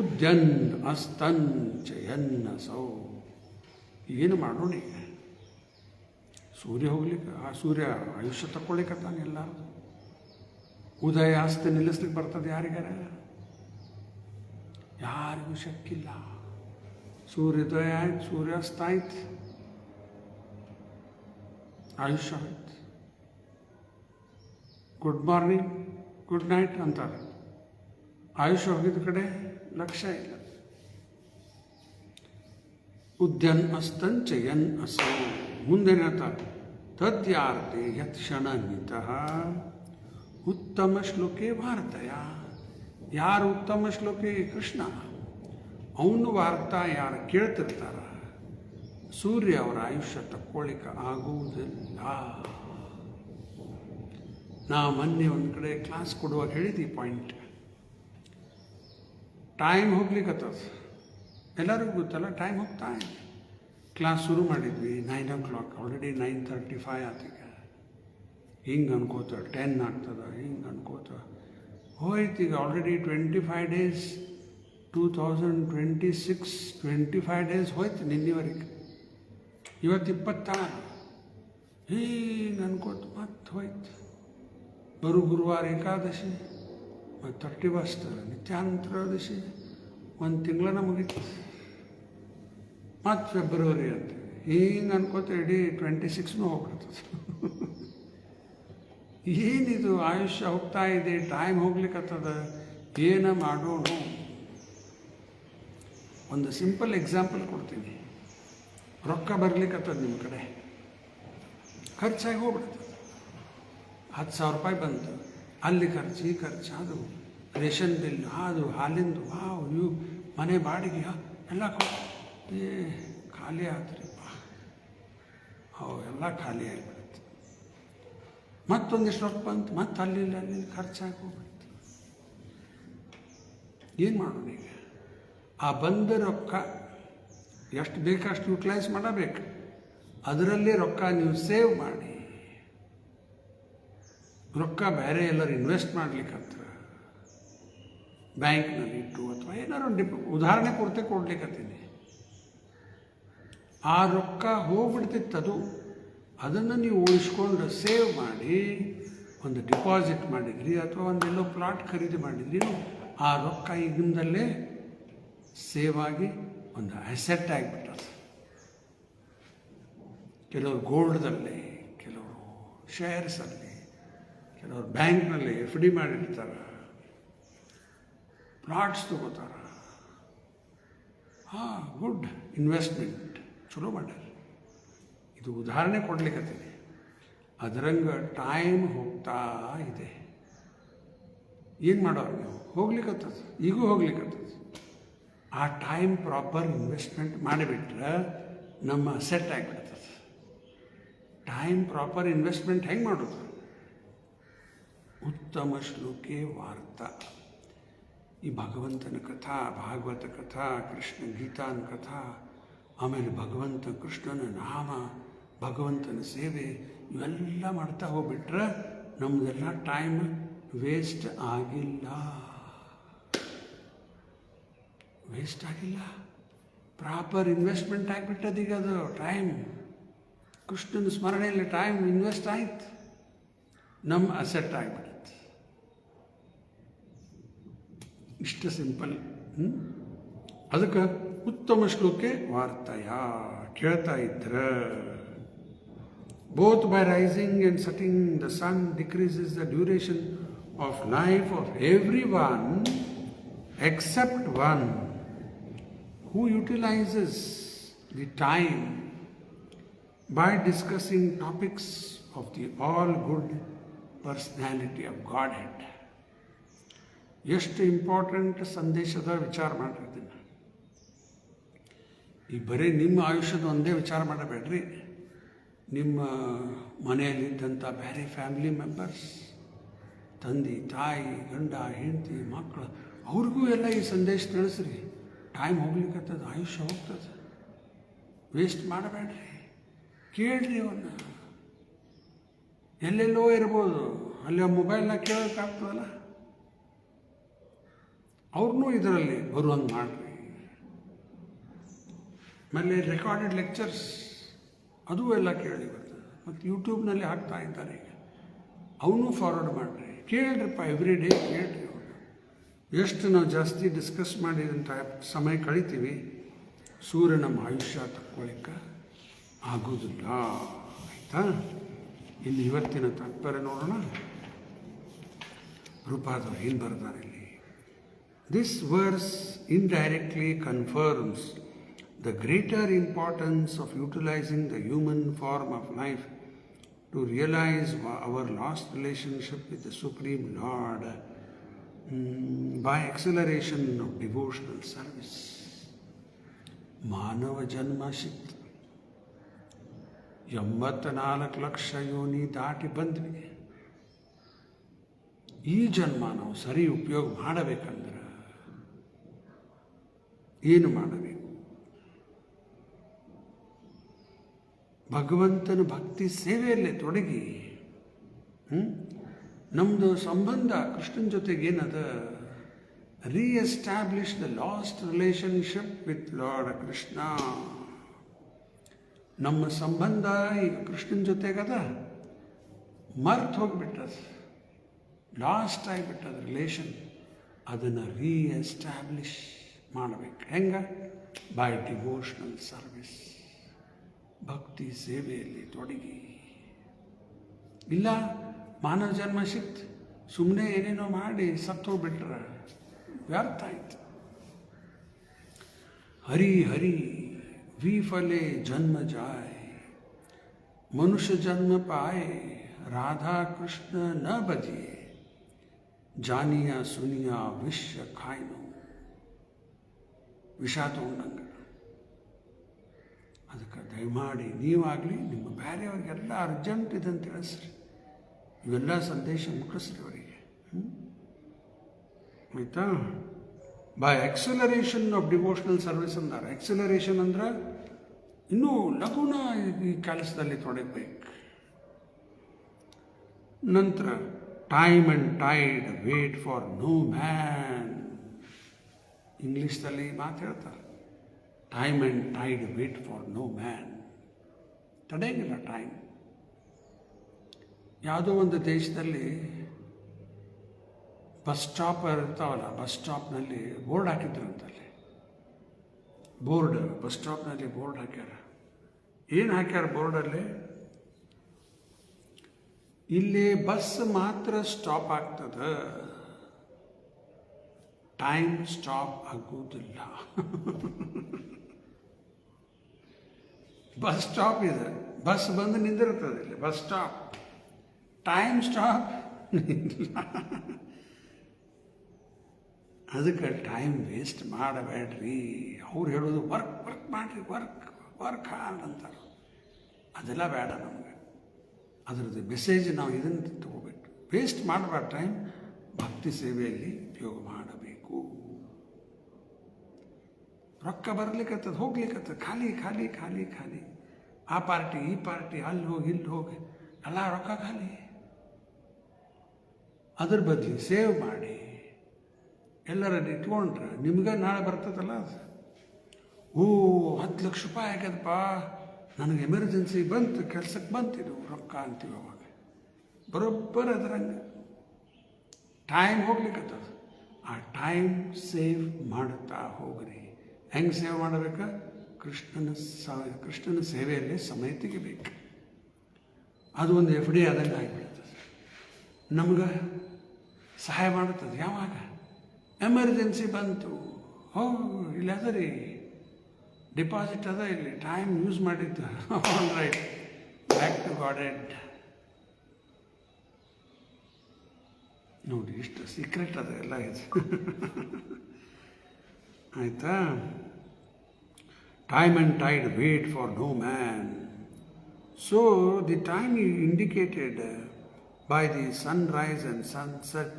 ಉದ್ಯನ್ ಅಸ್ತನ್ ಚಯನ್ನಸೌ. ಏನು ಮಾಡೋಣ? ಸೂರ್ಯ ಹೋಗ್ಲಿಕ್ಕೆ, ಆ ಸೂರ್ಯ ಆಯುಷ್ಯ ತಕ್ಕೊಳ್ಳಿಕ್ಕತ್ತಾನೆ ಎಲ್ಲರೂ. ಉದಯ ಅಸ್ತ ನಿಲ್ಲಿಸ್ಲಿಕ್ಕೆ ಬರ್ತದೆ ಯಾರಿಗಾರ? ಯಾರಿಗೂ ಶಕ್ಕಿಲ್ಲ. ಸೂರ್ಯೋದಯ ಆಯ್ತು, ಸೂರ್ಯಾಸ್ತ ಆಯ್ತು, ಆಯುಷ್ಯ ಆಯ್ತು. ಗುಡ್ ಮಾರ್ನಿಂಗ್ ಗುಡ್ ನೈಟ್ ಅಂತಾರೆ. ಆಯುಷ್ಯ ಹೋಗಿದ್ದ ಕಡೆ ಲಕ್ಷ್ಯ ಇಲ್ಲ. ಉದ್ಯನ್ ಅಸ್ತನ್ ಚಯನ್ ಅಸೌ. ಮುಂದೇನಂತಾರೆ? ತದ್ಯಾರ್ತೆ ಯತ್ ಕ್ಷಣ ನಿತಃ ಉತ್ತಮ ಶ್ಲೋಕೆ ವಾರ್ತೆಯ. ಯಾರು ಉತ್ತಮ ಶ್ಲೋಕಿ? ಕೃಷ್ಣ. ಅವನು ವಾರ್ತಾ ಯಾರು ಕೇಳ್ತಿರ್ತಾರ, ಸೂರ್ಯ ಅವರ ಆಯುಷ್ಯ ತಕ್ಕೊಳ್ಳಿಕ್ಕೆ ಆಗುವುದಿಲ್ಲ. ನಾ ಮೊನ್ನೆ ಒಂದು ಕಡೆ ಕ್ಲಾಸ್ ಕೊಡುವಾಗ ಹೇಳಿದ್ದೆ ಈ ಪಾಯಿಂಟ್. ಟೈಮ್ ಹೋಗ್ಲಿಕ್ಕತ್ತದ, ಎಲ್ಲರಿಗೂ ಗೊತ್ತಲ್ಲ, ಟೈಮ್ ಹೋಗ್ತಾ ಇದೆ. ಕ್ಲಾಸ್ ಶುರು ಮಾಡಿದ್ವಿ 9 o'clock, ಆಲ್ರೆಡಿ 9:35 ಆತೀಗ. ಹಿಂಗೆ ಅನ್ಕೋತ 10 ಆಗ್ತದೆ, ಹಿಂಗೆ ಅನ್ಕೋತ ಹೋಯ್ತು. ಈಗ ಆಲ್ರೆಡಿ 25 days, 2026 25 days ಹೋಯ್ತು ನಿನ್ನೆವರೆಗೆ. ಇವತ್ತು 26, ಹಿಂಗೆ ಅನ್ಕೋತ ಮತ್ತೆ ಹೋಯ್ತು. ಬರು ಗುರುವಾರ ಏಕಾದಶಿ, ಮತ್ತು 31st ನಿತ್ಯಾಂತರದಶಿ, ಒಂದು ತಿಂಗಳನ್ನ ಮುಗೀತು. ಮತ್ತು ಫೆಬ್ರವರಿ ಅಂತ ಹಿಂಗೆ ಅನ್ಕೋತ ಇಡೀ 26 ಹೋಗ್ಬಿಡ್ತದೆ. ಏನಿದು ಆಯುಷ್ಯ ಹೋಗ್ತಾ ಇದೆ, ಟೈಮ್ ಹೋಗ್ಲಿಕ್ಕತ್ತದ, ಏನ ಮಾಡೋಣ? ಒಂದು ಸಿಂಪಲ್ ಎಕ್ಸಾಂಪಲ್ ಕೊಡ್ತೀನಿ. ರೊಕ್ಕ ಬರ್ಲಿಕ್ಕತ್ತದ ನಿಮ್ಮ ಕಡೆ, ಖರ್ಚಾಗಿ ಹೋಗ್ಬಿಡ್ತದೆ. 10,000 ರೂಪಾಯಿ ಬಂತು, ಅಲ್ಲಿ ಖರ್ಚು, ಈ ಖರ್ಚು, ಅದು ರೇಷನ್ ಬಿಲ್, ಅದು ಹಾಲಿಂದು, ಇವು ಮನೆ ಬಾಡಿಗೆ ಎಲ್ಲ ಖಾಲಿ ಆದ್ರಿಪ್ಪ. ಎಲ್ಲ ಖಾಲಿ ಆಗಿಬಿಡುತ್ತೆ. ಮತ್ತೊಂದಿಷ್ಟು ರೊಕ್ಕ ಬಂತು, ಮತ್ತೆ ಅಲ್ಲಿ ಖರ್ಚಾಗಿ ಹೋಗ್ಬಿಡುತ್ತೆ. ಏನು ಮಾಡೋಣ ಈಗ? ಆ ಬಂದ ರೊಕ್ಕ ಎಷ್ಟು ಬೇಕಷ್ಟು ಯುಟಿಲೈಸ್ ಮಾಡಬೇಕು. ಅದರಲ್ಲಿ ರೊಕ್ಕ ನೀವು ಸೇವ್ ಮಾಡಿ, ರೊಕ್ಕ ಬೇರೆ ಎಲ್ಲರೂ ಇನ್ವೆಸ್ಟ್ ಮಾಡ್ಲಿಕ್ಕಂತ ಬ್ಯಾಂಕ್ನಲ್ಲಿ ಇಟ್ಟು ಅಥವಾ ಏನಾರು ಉದಾಹರಣೆ ಕೊಡ್ಲಿಕ್ಕತ್ತೀನಿ. ಆ ರೊಕ್ಕ ಹೋಗ್ಬಿಡ್ತಿತ್ತದು, ಅದನ್ನು ನೀವು ಉಳಿಸ್ಕೊಂಡು ಸೇವ್ ಮಾಡಿ ಒಂದು ಡಿಪಾಸಿಟ್ ಮಾಡಿದ್ರಿ ಅಥವಾ ಒಂದೆಲ್ಲೋ ಪ್ಲಾಟ್ ಖರೀದಿ ಮಾಡಿದ್ರಿ, ಆ ರೊಕ್ಕ ಈಗಿಂದಲೇ ಸೇವ್ ಆಗಿ ಒಂದು ಅಸೆಟ್ ಆಗಿಬಿಟ್ಟದು. ಕೆಲವರು ಗೋಲ್ಡ್ದಲ್ಲಿ, ಕೆಲವರು ಶೇರ್ಸಲ್ಲಿ, ಕೆಲವರು ಬ್ಯಾಂಕ್ನಲ್ಲಿ FD ಮಾಡಿರ್ತಾರೆ, ಪ್ಲಾಟ್ಸ್ ತಗೋತಾರೆ. ಗುಡ್ ಇನ್ವೆಸ್ಟ್ಮೆಂಟ್, ಚಲೋ ಮಾಡ್ಯಾರ. ಇದು ಉದಾಹರಣೆ ಕೊಡ್ಲಿಕ್ಕತ್ತೀನಿ. ಅದರಂಗೆ ಟೈಮ್ ಹೋಗ್ತಾ ಇದೆ. ಏನು ಮಾಡೋರು ನೀವು? ಹೋಗ್ಲಿಕ್ಕತ್ತದ, ಈಗೂ ಹೋಗ್ಲಿಕ್ಕತ್ತದ. ಆ ಟೈಮ್ ಪ್ರಾಪರ್ ಇನ್ವೆಸ್ಟ್ಮೆಂಟ್ ಮಾಡಿಬಿಟ್ರೆ ನಮ್ಮ ಸೆಟ್ ಆಗಿಬಿಡ್ತದೆ. ಟೈಮ್ ಪ್ರಾಪರ್ ಇನ್ವೆಸ್ಟ್ಮೆಂಟ್ ಹೆಂಗೆ ಮಾಡೋದು? ಉತ್ತಮ ಶ್ಲೋಕೆ ವಾರ್ತಾ. ಈ ಭಗವಂತನ ಕಥಾ, ಭಾಗವತ ಕಥಾ, ಕೃಷ್ಣ ಗೀತಾನ ಕಥಾ, ಆಮೇಲೆ ಭಗವಂತ ಕೃಷ್ಣನ ನಾಮ, ಭಗವಂತನ ಸೇವೆ, ಇವೆಲ್ಲ ಮಾಡ್ತಾ ಹೋಗ್ಬಿಟ್ರೆ ನಮ್ಮದೆಲ್ಲ ಟೈಮ್ ವೇಸ್ಟ್ ಆಗಿಲ್ಲ. ವೇಸ್ಟ್ ಆಗಿಲ್ಲ, ಪ್ರಾಪರ್ ಇನ್ವೆಸ್ಟ್ಮೆಂಟ್ ಆಗಿಬಿಟ್ಟದ. ಈಗ ಅದು ಟೈಮ್, ಕೃಷ್ಣನ ಸ್ಮರಣೆಯಲ್ಲಿ ಟೈಮ್ ಇನ್ವೆಸ್ಟ್ ಆಯ್ತು, ನಮ್ಮ ಅಸೆಟ್ ಆಗಿಬಿಡುತ್ತೆ. ಇಷ್ಟು ಸಿಂಪಲ್. ಅದಕ್ಕೆ ಉತ್ತಮ ಶ್ಲೋಕೆ ವಾರ್ತೆಯ ಕೇಳ್ತಾ ಇದ್ರೆ, both by rising and setting the sun decreases the duration of life of everyone except one who utilizes the time by discussing topics of the all good personality of Godhead. ಎಷ್ಟು ಇಂಪಾರ್ಟೆಂಟ್ ಸಂದೇಶದ ವಿಚಾರ ಮಾಡಿರ್ತೀನಿ. ಈ ಬರೀ ನಿಮ್ಮ ಆಯುಷ್ಯದ ಒಂದೇ ವಿಚಾರ ಮಾಡಬೇಡ್ರಿ. ನಿಮ್ಮ ಮನೆಯಲ್ಲಿದ್ದಂಥ ಬೇರೆ ಫ್ಯಾಮಿಲಿ ಮೆಂಬರ್ಸ್, ತಂದೆ ತಾಯಿ, ಗಂಡ ಹೆಂಡತಿ, ಮಕ್ಕಳು, ಅವ್ರಿಗೂ ಎಲ್ಲ ಈ ಸಂದೇಶ ತಿಳಿಸ್ರಿ. ಟೈಮ್ ಹೋಗ್ಲಿಕ್ಕತ್ತದ, ಆಯುಷ್ಯ ಹೋಗ್ತದೆ, ವೇಸ್ಟ್ ಮಾಡಬೇಡ್ರಿ. ಕೇಳ್ರಿ ಅವನ್ನ. ಎಲ್ಲೆಲ್ಲೋ ಇರ್ಬೋದು, ಅಲ್ಲಿ ಮೊಬೈಲ್ನ ಕೇಳೋಕ್ಕಾಗ್ತದಲ್ಲ, ಅವ್ರನ್ನೂ ಇದರಲ್ಲಿ ಬರುವಂಗೆ ಮಾಡಿರಿ. ಆಮೇಲೆ ರೆಕಾರ್ಡೆಡ್ ಲೆಕ್ಚರ್ಸ್ ಅದು ಎಲ್ಲ ಕೇಳಿ ಬರ್ತದೆ. ಮತ್ತು ಯೂಟ್ಯೂಬ್ನಲ್ಲಿ ಹಾಕ್ತಾ ಇದ್ದಾರೆ ಈಗ, ಅವನ್ನೂ ಫಾರ್ವರ್ಡ್ ಮಾಡಿರಿ. ಕೇಳ್ರಿಪ್ಪ, ಎವ್ರಿ ಡೇ ಕೇಳ್ರಿ. ಅವನು ಎಷ್ಟು ನಾವು ಜಾಸ್ತಿ ಡಿಸ್ಕಸ್ ಮಾಡಿದಂಥ ಸಮಯ ಕಳಿತೀವಿ, ಸೂರ್ಯ ನಮ್ಮ ಆಯುಷ್ಯ ತಕ್ಕೊಳ್ಳಿಕ್ಕೆ ಆಗೋದಿಲ್ಲ. ಆಯಿತಾ? ಇಲ್ಲಿ ಇವತ್ತಿನ ತಾತ್ಪರ್ಯ ನೋಡೋಣ. ರೂಪಾದವರು ಏನು ಬರ್ತಾರೆ ಇಲ್ಲಿ. This verse indirectly confirms the greater importance of utilizing the human form of life to realize our lost relationship with the Supreme Lord. by acceleration of devotional service. ಮಾನವ ಜನ್ಮ ಸಿಕ್ತು. 84 ಲಕ್ಷ ಯೋನಿ ದಾಟಿ ಬಂದ್ವಿ. ಈ ಜನ್ಮ ನಾವು ಸರಿ ಉಪಯೋಗ ಮಾಡಬೇಕಂದ್ರೆ ಏನು ಮಾಡಬೇಕು? ಭಗವಂತನ ಭಕ್ತಿ ಸೇವೆಯಲ್ಲೇ ತೊಡಗಿ ನಮ್ಮದು ಸಂಬಂಧ ಕೃಷ್ಣನ ಜೊತೆಗೆ ಏನದ, reestablish the lost relationship with Lord Krishna. ನಮ್ಮ ಸಂಬಂಧ ಈಗ ಕೃಷ್ಣನ ಜೊತೆಗದ ಮರ್ತು ಹೋಗ್ಬಿಟ್ಟದ, ಲಾಸ್ಟ್ ಆಗಿಬಿಟ್ಟದ ರಿಲೇಷನ್. ಅದನ್ನು ರೀಎಸ್ಟಾಬ್ಲಿಷ್ ಮಾಡಬೇಕು. ಹೆಂಗೆ? ಬೈ ಡಿವೋಷನಲ್ ಸರ್ವಿಸ್, ಭಕ್ತಿ ಸೇವೆಯಲ್ಲಿ ತೊಡಗಿ. ಇಲ್ಲ ಮಾನವ ಜನ್ಮ ಸಿಕ್ತು, ಸುಮ್ಮನೆ ಏನೇನೋ ಮಾಡಿ ಸತ್ತೋಗ್ಬಿಟ್ರೆ ವ್ಯರ್ಥ ಆಯ್ತು. ಹರಿ ಹರಿ ವಿಫಲೆ ಜನ್ಮ ಜಾಯ್, ಮನುಷ್ಯ ಜನ್ಮ ಪಾಯೆ ರಾಧಾ ಕೃಷ್ಣ ನ ಬಜಿಯೆ, ಜಾನಿಯ ಸುನಿಯ ವಿಶ್ವ ಖಾಯ್ನು. ವಿಷ ತಗೊಂಡಂಗೆ. ಅದಕ್ಕೆ ದಯಮಾಡಿ ನೀವಾಗಲಿ ನಿಮ್ಮ ಬೇರೆಯವ್ರಿಗೆಲ್ಲ ಅರ್ಜೆಂಟ್ ಇದಂತ ತಿಳಿಸ್ರಿ. ಇವೆಲ್ಲ ಸಂದೇಶ ಮುಟ್ಟಿಸ್ರಿ ಅವರಿಗೆ. ಆಯಿತಾ? By acceleration of devotional service ಅಂದಾರೆ. ಎಕ್ಸಲರೇಷನ್ ಅಂದ್ರೆ ಇನ್ನೂ ಲಘುನ ಈ ಕೆಲಸದಲ್ಲಿ ತೊಡಗಬೇಕು. ನಂತರ time and tide wait for no man. ಇಂಗ್ಲೀಷ್ದಲ್ಲಿ ಮಾತು ಹೇಳ್ತಾರೆ, time and tide wait for no man. ತಡೆಯಂಗಿಲ್ಲ ಟೈಮ್. ಯಾವುದೋ ಒಂದು ದೇಶದಲ್ಲಿ ಬಸ್ ಸ್ಟಾಪ್ ಇರ್ತಾವಲ್ಲ, ಬಸ್ ಸ್ಟಾಪ್ನಲ್ಲಿ ಬೋರ್ಡ್ ಹಾಕಿದ್ರಂತಲ್ಲಿ. ಬೋರ್ಡ್, ಬಸ್ ಸ್ಟಾಪ್ನಲ್ಲಿ ಬೋರ್ಡ್ ಹಾಕ್ಯಾರ. ಏನು ಹಾಕ್ಯಾರ ಬೋರ್ಡಲ್ಲಿ? ಇಲ್ಲಿ ಬಸ್ ಮಾತ್ರ ಸ್ಟಾಪ್ ಆಗ್ತದ, ಟೈಮ್ ಸ್ಟಾಪ್ ಆಗುವುದಿಲ್ಲ. ಬಸ್ ಸ್ಟಾಪ್ ಇದೆ, ಬಸ್ ಬಂದು ನಿಂದಿರ್ತದೆ ಇಲ್ಲಿ, ಬಸ್ ಸ್ಟಾಪ್. ಟೈಮ್ ಸ್ಟಾಪ್ ಅದಕ್ಕೆ ಟೈಮ್ ವೇಸ್ಟ್ ಮಾಡಬೇಡ್ರಿ. ಅವ್ರು ಹೇಳೋದು ವರ್ಕ್ ವರ್ಕ್ ಮಾಡಿರಿ, ವರ್ಕ್ ವರ್ಕ್ ಹಾರ್ಡ್ ಅಂತಾರೆ. ಅದೆಲ್ಲ ಬೇಡ ನಮಗೆ. ಅದರದ್ದು ಮೆಸೇಜ್ ನಾವು ಇದನ್ನು ತಗೋಬೇಕು. ವೇಸ್ಟ್ ಮಾಡಬಾರ್ದು ಟೈಮ್. ಭಕ್ತಿ ಸೇವೆಯಲ್ಲಿ ಉಪಯೋಗ ಮಾಡಬೇಕು. ರೊಕ್ಕ ಬರ್ಲಿಕ್ಕತ್ತದ, ಹೋಗ್ಲಿಕ್ಕತ್ತದ, ಖಾಲಿ ಖಾಲಿ ಖಾಲಿ ಖಾಲಿ. ಆ ಪಾರ್ಟಿ ಈ ಪಾರ್ಟಿ, ಅಲ್ಲಿ ಹೋಗಿ ಇಲ್ಲಿ ಹೋಗಿ, ಎಲ್ಲ ರೊಕ್ಕ ಖಾಲಿ. ಅದ್ರ ಬದಲು ಸೇವ್ ಮಾಡಿ ಎಲ್ಲರಲ್ಲಿ ಇಟ್ಕೊಂಡ್ರೆ ನಿಮ್ಗೆ ನಾಳೆ ಬರ್ತದಲ್ಲ ಅದು. ಓ 10 ಲಕ್ಷ ರೂಪಾಯಿ ಆಗ್ಯದಪ್ಪ, ನನಗೆ ಎಮರ್ಜೆನ್ಸಿ ಬಂತು, ಕೆಲ್ಸಕ್ಕೆ ಬಂತಿದ್ದು ರೊಕ್ಕ ಅಂತೀವಿ. ಅವಾಗ ಬರೋಬ್ಬರ ಅದರಂಗೆ ಟೈಮ್ ಹೋಗ್ಲಿಕ್ಕತ್ತದ. ಆ ಟೈಮ್ ಸೇವ್ ಮಾಡುತ್ತಾ ಹೋಗ್ರಿ. ಹೆಂಗೆ ಸೇವ್ ಮಾಡಬೇಕಾ? ಕೃಷ್ಣನ ಸೇವೆಯಲ್ಲಿ ಸಮಯ ತೆಗಿಬೇಕು. ಅದು ಒಂದು FD ಆದಂಗೆ ಆಗಿಬಿಡ್ತದೆ. ನಮ್ಗೆ ಸಹಾಯ ಮಾಡುತ್ತದೆ. ಯಾವಾಗ ಎಮರ್ಜೆನ್ಸಿ ಬಂತು, ಇಲ್ಲಿ ಅದ ರೀ ಡಿಪಾಸಿಟ್ ಅದ, ಇಲ್ಲಿ ಟೈಮ್ ಯೂಸ್ ಮಾಡಿದ್ದು, all right, back to Godhead. ನೋಡಿ ಇಷ್ಟು ಸೀಕ್ರೆಟ್ ಅದ ಎಲ್ಲ ಇದು. ಆಯಿತಾ? Time and tide wait for no man. So the time indicated by the sunrise and sunset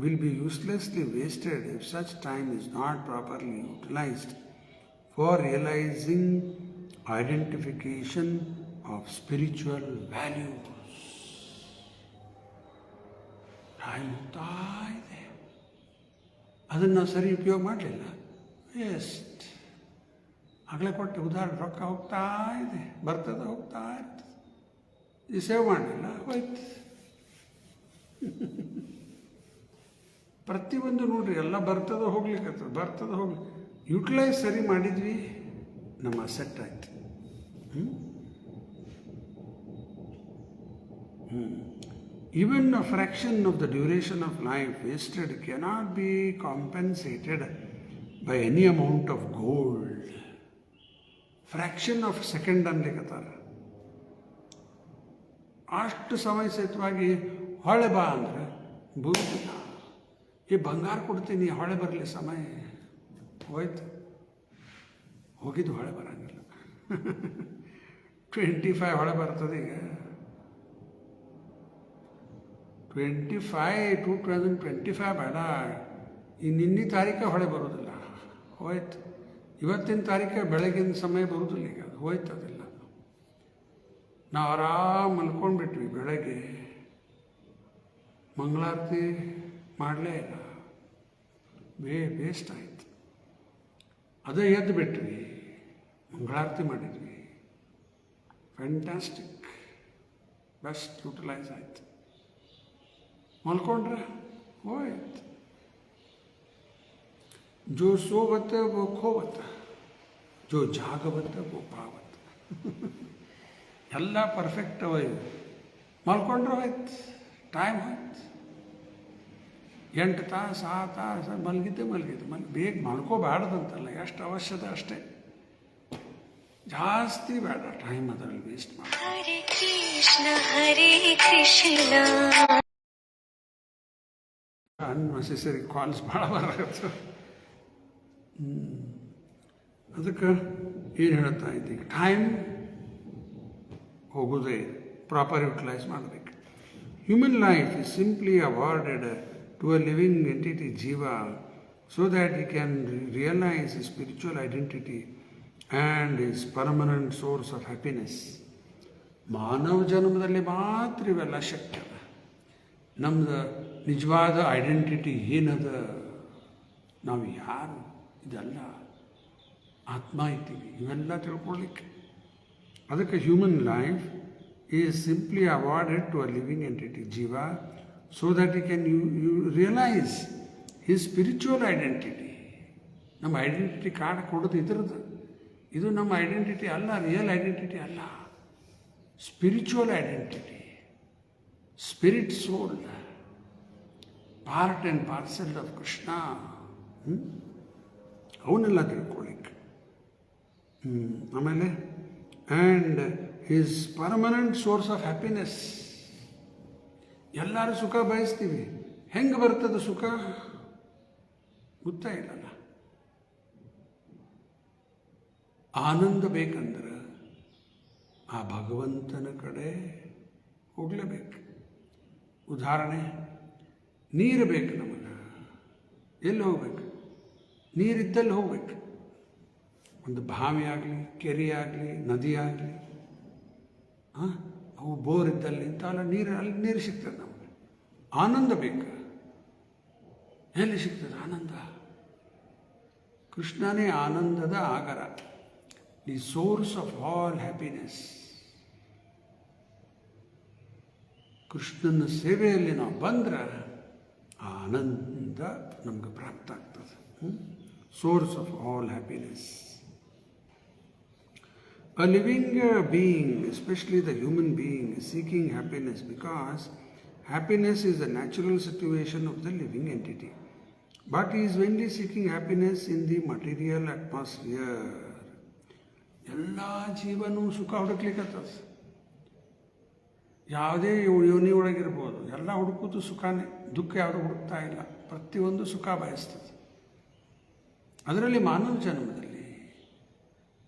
will be uselessly wasted if such time is not properly utilized for realizing identification of spiritual values. Time ಹೋಗ್ತಾ ಇದೆ, ಅದನ್ನು ನಾವು ಸರಿ ಉಪಯೋಗ ಮಾಡಲಿಲ್ಲ, ವೇಸ್ಟ್. ಆಗಲೇ ಕೊಟ್ಟು ಉದಾಹರಣೆ, ರೊಕ್ಕ ಹೋಗ್ತಾ ಇದೆ, ಬರ್ತದೆ, ಹೋಗ್ತಾ ಇರ್ತದೆ. ಈ ಸೇವ್ ಮಾಡಲಿಲ್ಲ, ಹೋಯ್ತು. ಪ್ರತಿಯೊಂದು ನೋಡ್ರಿ, ಎಲ್ಲ ಬರ್ತದ ಹೋಗ್ಲಿಕ್ಕತ್ತದ, ಬರ್ತದ ಹೋಗ್ಲಿ. ಯುಟಿಲೈಸ್ ಸರಿ ಮಾಡಿದ್ವಿ, ನಮ್ಮ ಸೆಟ್ ಆಯ್ತು. Even a fraction of the duration of life wasted cannot be compensated by any amount of gold. Fraction of second ಅನ್ಲಿಕ್ಕತ್ತಾರ. ಅಷ್ಟು ಸಮಯ ಸಹಿತವಾಗಿ ಹೊಳೆ ಬಾ ಅಂದ್ರೆ ಬರುವುದಿಲ್ಲ. ಈ ಬಂಗಾರ ಕೊಡ್ತೀನಿ ಹೊಳೆ ಬರಲಿ ಸಮಯ ಹೋಯ್ತು, ಹೋಗಿದ್ದು ಹೊಳೆ ಬರೋಂಗಿಲ್ಲ. 25 ಹೊಳೆ ಬರ್ತದೆ ಈಗ. 2025 ಬೇಡ, ಈ ನಿನ್ನೆ ತಾರೀಕೆ ಹೊಳೆ ಬರೋದಿಲ್ಲ, ಹೋಯ್ತು. ಇವತ್ತಿನ ತಾರೀಕೆ ಬೆಳಗಿನ ಸಮಯ ಬರೋದಿಲ್ಲ, ಈಗ ಅದು ಹೋಯ್ತು, ಅದೆಲ್ಲ. ನಾವು ಆರಾಮ್ ಮಲ್ಕೊಂಡ್ಬಿಟ್ವಿ. ಬೆಳಗ್ಗೆ ಮಂಗಳಾರತಿ ಮಾಡಲೇ ಇಲ್ಲ, ವೇಸ್ಟ್ ಆಯಿತು. ಅದೇ ಎದ್ದು ಬಿಟ್ವಿ, ಮಂಗಳಾರತಿ ಮಾಡಿದ್ವಿ, ಫ್ಯಾಂಟಾಸ್ಟಿಕ್, ಬೆಸ್ಟ್ ಯೂಟಿಲೈಸ್ ಆಯಿತು. ಮಲ್ಕೊಂಡ್ರೆ ಹೋಯ್ತು. ಜೋ ಸೋವತ್ತ ವೋ ಖೋವತ್ತ, ಜೋ ಜಾಗವತ್ತ ವೋ ಪಾವತ್ತ. ಎಲ್ಲ ಪರ್ಫೆಕ್ಟ್ ಅವ ಇವು. ಮಲ್ಕೊಂಡ್ರೆ ಹೋಯ್ತು, ಟೈಮ್ ಹೋಯ್ತು. 8 ತಾಸು 6 ತಾಸು ಮಲಗಿದ್ದೆ ಬೇಗ ಮಲ್ಕೋಬಾರ್ದಂತಲ್ಲ, ಎಷ್ಟು ಅವಶ್ಯದ ಅಷ್ಟೇ, ಜಾಸ್ತಿ ಬೇಡ ಟೈಮ್ ಅದರಲ್ಲಿ ವೇಸ್ಟ್ ಮಾಡಿ. ಹರೇ ಕೃಷ್ಣ ಹರೇ ಕೃಷ್ಣ. ಅನ್ನೆಸೆಸರಿ ಕಾಲ್ಸ್ ಭಾಳ ಬರತ್ತೆ. ಅದಕ್ಕೆ ಏನು ಹೇಳ್ತಾ ಇದ್ದೀವಿ, ಟೈಮ್ ಹೋಗೋದೇ ಪ್ರಾಪರ್ ಯುಟಿಲೈಸ್ ಮಾಡಬೇಕು. Human life is simply awarded to a living entity jiva, so that he can realize his spiritual identity and his permanent source of happiness. ಮಾನವ ಜನ್ಮದಲ್ಲಿ ಮಾತ್ರ ಇವೆಲ್ಲ ಶಕ್ಯ. ನಮ್ಮದು ನಿಜವಾದ ಐಡೆಂಟಿಟಿ ಏನದ, ನಾವು ಯಾರು, ಇದೆಲ್ಲ ಆತ್ಮ ಇದ್ದೀವಿ, ಇವೆಲ್ಲ ತಿಳ್ಕೊಳ್ಳಿಕ್ಕೆ. ಅದಕ್ಕೆ human life is simply awarded to a living entity jiva, so that he can realize his spiritual identity. ನಮ್ಮ ಐಡೆಂಟಿಟಿ ಕಾರ್ಡ್ ಕೊಡೋದು ಇದ್ರದ್ದು. ಇದು ನಮ್ಮ ಐಡೆಂಟಿಟಿ ಅಲ್ಲ, ರಿಯಲ್ ಐಡೆಂಟಿಟಿ ಅಲ್ಲ, spiritual identity, spirit soul, part and parcel of Krishna. ಅವನ್ನೆಲ್ಲ ತಿಳ್ಕೊಳ್ಳಿಕ್ಕೆ. ಆಮೇಲೆ and his permanent source of happiness. ಎಲ್ಲರೂ ಸುಖ ಬಯಸ್ತೀವಿ, ಹೆಂಗೆ ಬರ್ತದೆ ಸುಖ ಗೊತ್ತಾ ಇಲ್ಲಲ್ಲ. ಆನಂದ ಬೇಕಂದ್ರೆ ಆ ಭಗವಂತನ ಕಡೆ ಹೋಗಲೇಬೇಕು. ಉದಾಹರಣೆ, ನೀರು ಬೇಕು ನಮಗೆ, ಎಲ್ಲಿ ಹೋಗ್ಬೇಕು? ನೀರಿದ್ದಲ್ಲಿ ಹೋಗ್ಬೇಕು. ಒಂದು ಬಾವಿ ಆಗಲಿ, ಕೆರೆ ಆಗಲಿ, ನದಿ ಆಗಲಿ, ಅವು ಬೋರ್ ಇದ್ದಲ್ಲಿ ಇಂಥವೆಲ್ಲ ಅಲ್ಲಿ ನೀರು ಸಿಗ್ತದೆ ನಮಗೆ. ಆನಂದ ಬೇಕು, ಎಲ್ಲಿ ಸಿಗ್ತದೆ ಆನಂದ? ಕೃಷ್ಣನೇ ಆನಂದದ ಆಗರ, the source of all happiness. ಕೃಷ್ಣನ ಸೇವೆಯಲ್ಲಿ ನಾವು ಬಂದ್ರೆ ಆ ಆನಂದ ನಮ್ಗೆ ಪ್ರಾಪ್ತ ಆಗ್ತದೆ. Source of all happiness. A living being, especially the human being, is seeking happiness because happiness is the natural situation of the living entity. But he is mainly seeking happiness in the material atmosphere. ಎಲ್ಲ ಜೀವನೂ ಸುಖ ಹುಡುಕ್ಲಿಕ್ಕತ್ತದ. ಯಾವುದೇ ಯೋನಿ ಒಳಗಿರ್ಬೋದು, ಎಲ್ಲ ಹುಡುಕೋದು ಸುಖನೇ, ದುಃಖ ಯಾವುದು ಹುಡುಕ್ತಾ ಇಲ್ಲ. ಪ್ರತಿಯೊಂದು ಸುಖ ಬಯಸ್ತದೆ. ಅದರಲ್ಲಿ ಮಾನವ ಜನ್ಮದಲ್ಲಿ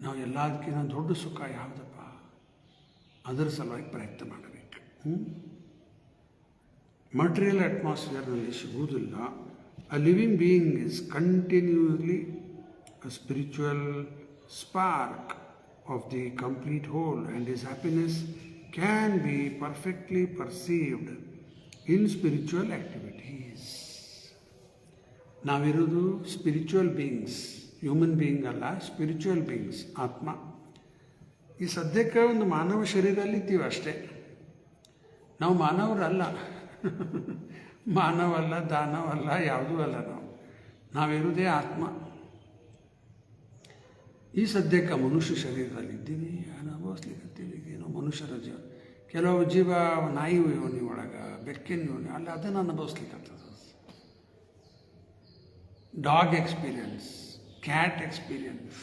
ನಾವು ಎಲ್ಲದಕ್ಕಿಂತ ದೊಡ್ಡ ಸುಖ ಯಾವುದಪ್ಪ, ಅದರ ಸಲುವಾಗಿ ಪ್ರಯತ್ನ ಮಾಡಬೇಕು. ಮಟೀರಿಯಲ್ ಅಟ್ಮಾಸ್ಫಿಯರ್ನಲ್ಲಿ ಸಿಗುವುದಿಲ್ಲ. A living being is continuously a spiritual spark of the complete whole, and his happiness can be perfectly perceived in spiritual activities. ನಾವಿರೋದು ಸ್ಪಿರಿಚುವಲ್ ಬೀಯಿಂಗ್ಸ್, ಹ್ಯೂಮನ್ ಬೀಯಿಂಗ್ ಅಲ್ಲ, ಸ್ಪಿರಿಚುವಲ್ ಬೀಯಿಂಗ್ಸ್, ಆತ್ಮ. ಈ ಸದ್ಯಕ್ಕೆ ಒಂದು ಮಾನವ ಶರೀರದಲ್ಲಿ ಇದ್ದೀವಿ ಅಷ್ಟೇ. ನಾವು ಮಾನವರಲ್ಲ, ಮಾನವಲ್ಲ, ದಾನವಲ್ಲ, ಯಾವುದೂ ಅಲ್ಲ. ನಾವಿರುವುದೇ ಆತ್ಮ. ಈ ಸದ್ಯಕ್ಕೆ ಮನುಷ್ಯ ಶರೀರದಲ್ಲಿ ಇದ್ದೀವಿ, ಅನುಭವಿಸ್ಲಿಕ್ಕತ್ತೀವಿ. ಏನೋ ಮನುಷ್ಯರ ಜೀವ, ಕೆಲವು ಜೀವ ನಾಯಿ ಯೋನಿ ಒಳಗೆ, ಬೆಕ್ಕಿನ ಯೋನಿ ಅಲ್ಲ, ಅದನ್ನು ಅನುಭವಿಸ್ಲಿಕ್ಕತ್ತದ. Dog experience, cat experience,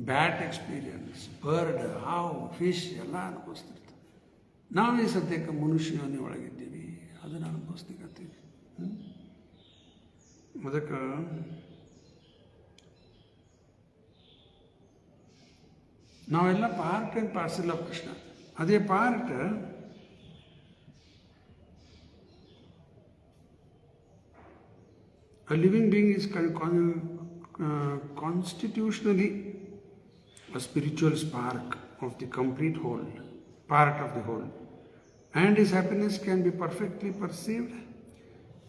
bat experience, bird, ಹಾವು, ಫಿಶ್ ಎಲ್ಲ ಅನುಭವಿಸ್ತಿರ್ತೀವಿ. ನಾವು ಈ ಸದ್ಯಕ್ಕೆ ಮನುಷ್ಯನೇ ಒಳಗಿದ್ದೀವಿ, ಅದನ್ನು ಅನುಭವಿಸ್ಲಿಕ್ಕತ್ತೀವಿ. ಅದಕ್ಕೆ ನಾವೆಲ್ಲ part and parcel of Krishna. ಅದೇ part a living being is constitutionally a spiritual spark of the complete whole, part of the whole, and his happiness can be perfectly perceived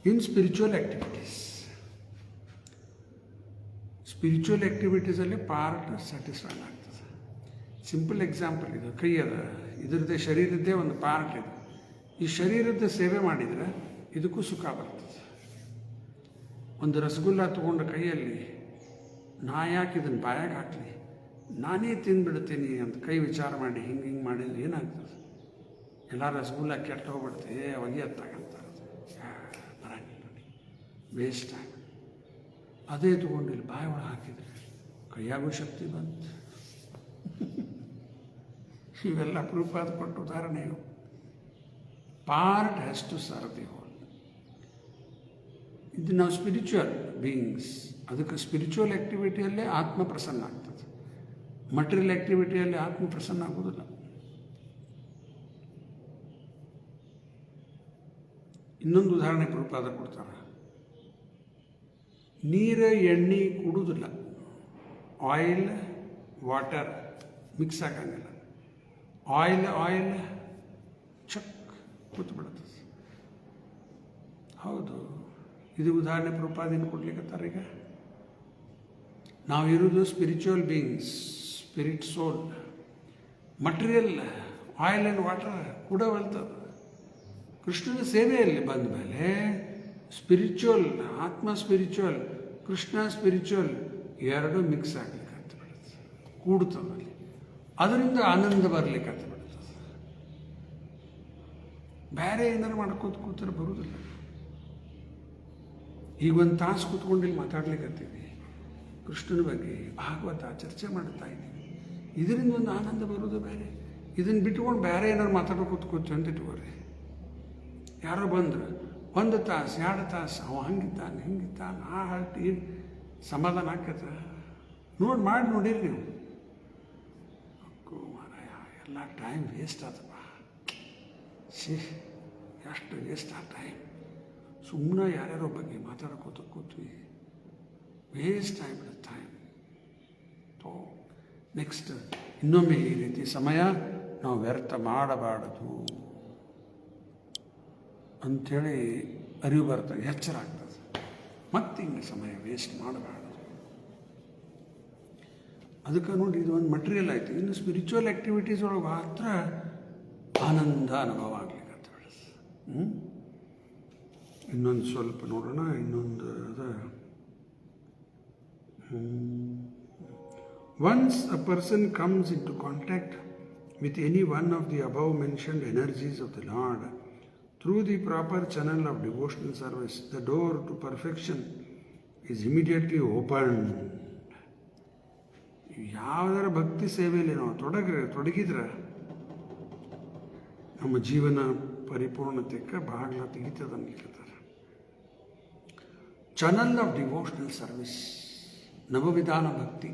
in spiritual activities. Spiritual activities ಅಲ್ಲಿ ಪಾರ್ಟ್ ಸ್ಯಾಟಿಸ್ಫೈಡ್ ಆಗ್ತದೆ. ಸಿಂಪಲ್ ಎಕ್ಸಾಂಪಲ್ ಇದು, ಕೈ ಅದ, ಇದರದ್ದೇ ಶರೀರದ್ದೇ ಒಂದು ಪಾರ್ಟ್ ಇದೆ. ಈ ಶರೀರದ ಸೇವೆ ಮಾಡಿದರೆ ಇದಕ್ಕೂ ಸುಖ ಬರ್ತದೆ. ಒಂದು ರಸಗುಲ್ಲ ತೊಗೊಂಡ ಕೈಯಲ್ಲಿ ನಾ ಯಾಕೆ ಇದನ್ನು ಬಾಯಾಗ ಹಾಕಲಿ, ನಾನೇ ತಿಂದ್ಬಿಡ್ತೀನಿ ಅಂತ ಕೈ ವಿಚಾರ ಮಾಡಿ ಹಿಂಗೆ ಮಾಡಿದ್ರೆ ಏನಾಗ್ತದೆ? ಎಲ್ಲ ರಸಗುಲ್ಲ ಕೆಟ್ಟ ಹೋಗ್ಬಿಡ್ತೆ, ಹೊಗೆ ಹತ್ತಾಗಂತಾರೆ, ಬರಂಗಿಲ್ಲ, ವೇಸ್ಟ್ ಆಗ. ಅದೇ ತೊಗೊಂಡು ಇಲ್ಲಿ ಬಾಯಿ ಒಳಗೆ ಹಾಕಿದರೆ ಕೈಯಾಗೂ ಶಕ್ತಿ ಬಂತು. ಇವೆಲ್ಲ ಅಪರೂಪದ ಕೊಟ್ಟು ಉದಾಹರಣೆ. Part has to serve the whole. ಇದು ನಾವು ಸ್ಪಿರಿಚುವಲ್ ಬೀಯಿಂಗ್ಸ್, ಅದಕ್ಕೆ ಸ್ಪಿರಿಚುವಲ್ ಆ್ಯಕ್ಟಿವಿಟಿಯಲ್ಲೇ ಆತ್ಮ ಪ್ರಸನ್ನ ಆಗ್ತದೆ. ಮಟೀರಿಯಲ್ ಆ್ಯಕ್ಟಿವಿಟಿಯಲ್ಲಿ ಆತ್ಮ ಪ್ರಸನ್ನ ಆಗೋದಿಲ್ಲ. ಇನ್ನೊಂದು ಉದಾಹರಣೆ ಪ್ರಭುಪಾದ ಕೊಡ್ತಾರೆ. ನೀರು ಎಣ್ಣೆ ಕುಡುವುದಿಲ್ಲ, ಆಯಿಲ್ ವಾಟರ್ ಮಿಕ್ಸ್ ಆಗಂಗಿಲ್ಲ. ಆಯಿಲ್ ಚಕ್ ಕೂತ್ಬಿಡುತ್ತದೆ. ಹೌದು, ಇದು ಉದಾಹರಣೆ ಪ್ರಭುಪಾದೇನು ಕೊಡ್ಲಿಕ್ಕತ್ತಾರೆ. ಈಗ ನಾವಿರೋದು spiritual beings, spirit soul. Material oil and water ಕೂಡವಲ್ತದೆ. ಕೃಷ್ಣನ ಸೇವೆಯಲ್ಲಿ ಬಂದ ಮೇಲೆ ಸ್ಪಿರಿಚುವಲ್, ಆತ್ಮ ಸ್ಪಿರಿಚುವಲ್, ಕೃಷ್ಣ ಸ್ಪಿರಿಚುವಲ್ ಎರಡೂ ಮಿಕ್ಸ್ ಆಗ್ಲಿಕ್ಕೆ ಬಿಡುತ್ತೆ, ಕೂಡ್ತದಲ್ಲಿ. ಅದರಿಂದ ಆನಂದ ಬರ್ಲಿಕ್ಕೆ ಬಿಡುತ್ತದೆ. ಬೇರೆ ಏನಾರು ಮಾಡ್ಕೋತ ಕೂತಾರೆ ಬರುವುದಿಲ್ಲ. ಈಗ ಒಂದು ತಾಸು ಕೂತ್ಕೊಂಡು ಇಲ್ಲಿ ಮಾತಾಡ್ಲಿಕ್ಕತ್ತೀವಿ, ಕೃಷ್ಣನ ಬಗ್ಗೆ ಭಾಗವತ ಚರ್ಚೆ ಮಾಡ್ತಾ ಇದ್ದೀವಿ. ಇದರಿಂದ ಒಂದು ಆನಂದ ಬರೋದು ಬೇರೆ. ಇದನ್ನು ಬಿಟ್ಕೊಂಡು ಬೇರೆ ಏನಾರು ಮಾತಾಡೋಕೆ ಕೂತ್ವಿ ಅಂತ ಇಟ್ಕೋರಿ. ಯಾರೋ ಬಂದ್ರು, 1 ತಾಸು 2 ತಾಸು ಅವ ಹಂಗಿದ್ದಾನೆ ಹಿಂಗಿದ್ದಾನೆ, ಆ ಹಾಲ್ಟ್ ಏನು ಸಮಾಧಾನ ಆಕೈತೆ? ಮಾಡಿ ನೋಡಿರಿ ನೀವು. ಮಾರಾಯ, ಎಲ್ಲ ಟೈಮ್ ವೇಸ್ಟ್ ಆತಪ್ಪ. ಎಷ್ಟು ವೇಸ್ಟ್ ಆ ಟೈಮ್. ಸುಮ್ಮನೆ ಯಾರ್ಯಾರೋ ಬಗ್ಗೆ ಮಾತಾಡ್ಕೋತ ಕೂತ್ವಿ, ವೇಸ್ಟ್ ಆಗಿಬಿಡುತ್ತೆ ಟೈಮ್. ನೆಕ್ಸ್ಟ್ ಇನ್ನೊಮ್ಮೆ ಈ ರೀತಿ ಸಮಯ ನಾವು ವ್ಯರ್ಥ ಮಾಡಬಾರದು ಅಂಥೇಳಿ ಅರಿವು ಬರ್ತದೆ, ಎಚ್ಚರ ಆಗ್ತದೆ. ಮತ್ತೆ ಹಿಂಗೆ ಸಮಯ ವೇಸ್ಟ್ ಮಾಡಬಾರ್ದು. ಅದಕ್ಕೆ ನೋಡಿ, ಇದು ಒಂದು ಮಟೀರಿಯಲ್ ಆಯಿತು. ಇನ್ನು ಸ್ಪಿರಿಚುವಲ್ ಆ್ಯಕ್ಟಿವಿಟೀಸ್ ಒಳಗೆ ಮಾತ್ರ ಆನಂದ ಅನುಭವ ಆಗ್ಲಿಕ್ಕೆ ಬಿಡುತ್ತೆ. ಇನ್ನೊಂದು ಸ್ವಲ್ಪ ನೋಡೋಣ. ಇನ್ನೊಂದು once a person comes into contact with any one of the above mentioned energies of the lord through the proper channel of devotional service, the door to perfection is immediately opened. ಯಾವುದರ ಭಕ್ತಿ ಸೇವೆಯಲ್ಲಿ ನಾವು ತೊಡಗಿದ್ರೆ ನಮ್ಮ ಜೀವನ ಪರಿಪೂರ್ಣತೆಗೆ ಬಾಗಿಲ ತೆಗಿತದೆ ಅನ್ಲಿಕ್ಕತ್ತಾರೆ. ಚಾನಲ್ ಆಫ್ ಡಿವೋಷನಲ್ ಸರ್ವಿಸ್, ನವವಿಧಾನ ಭಕ್ತಿ,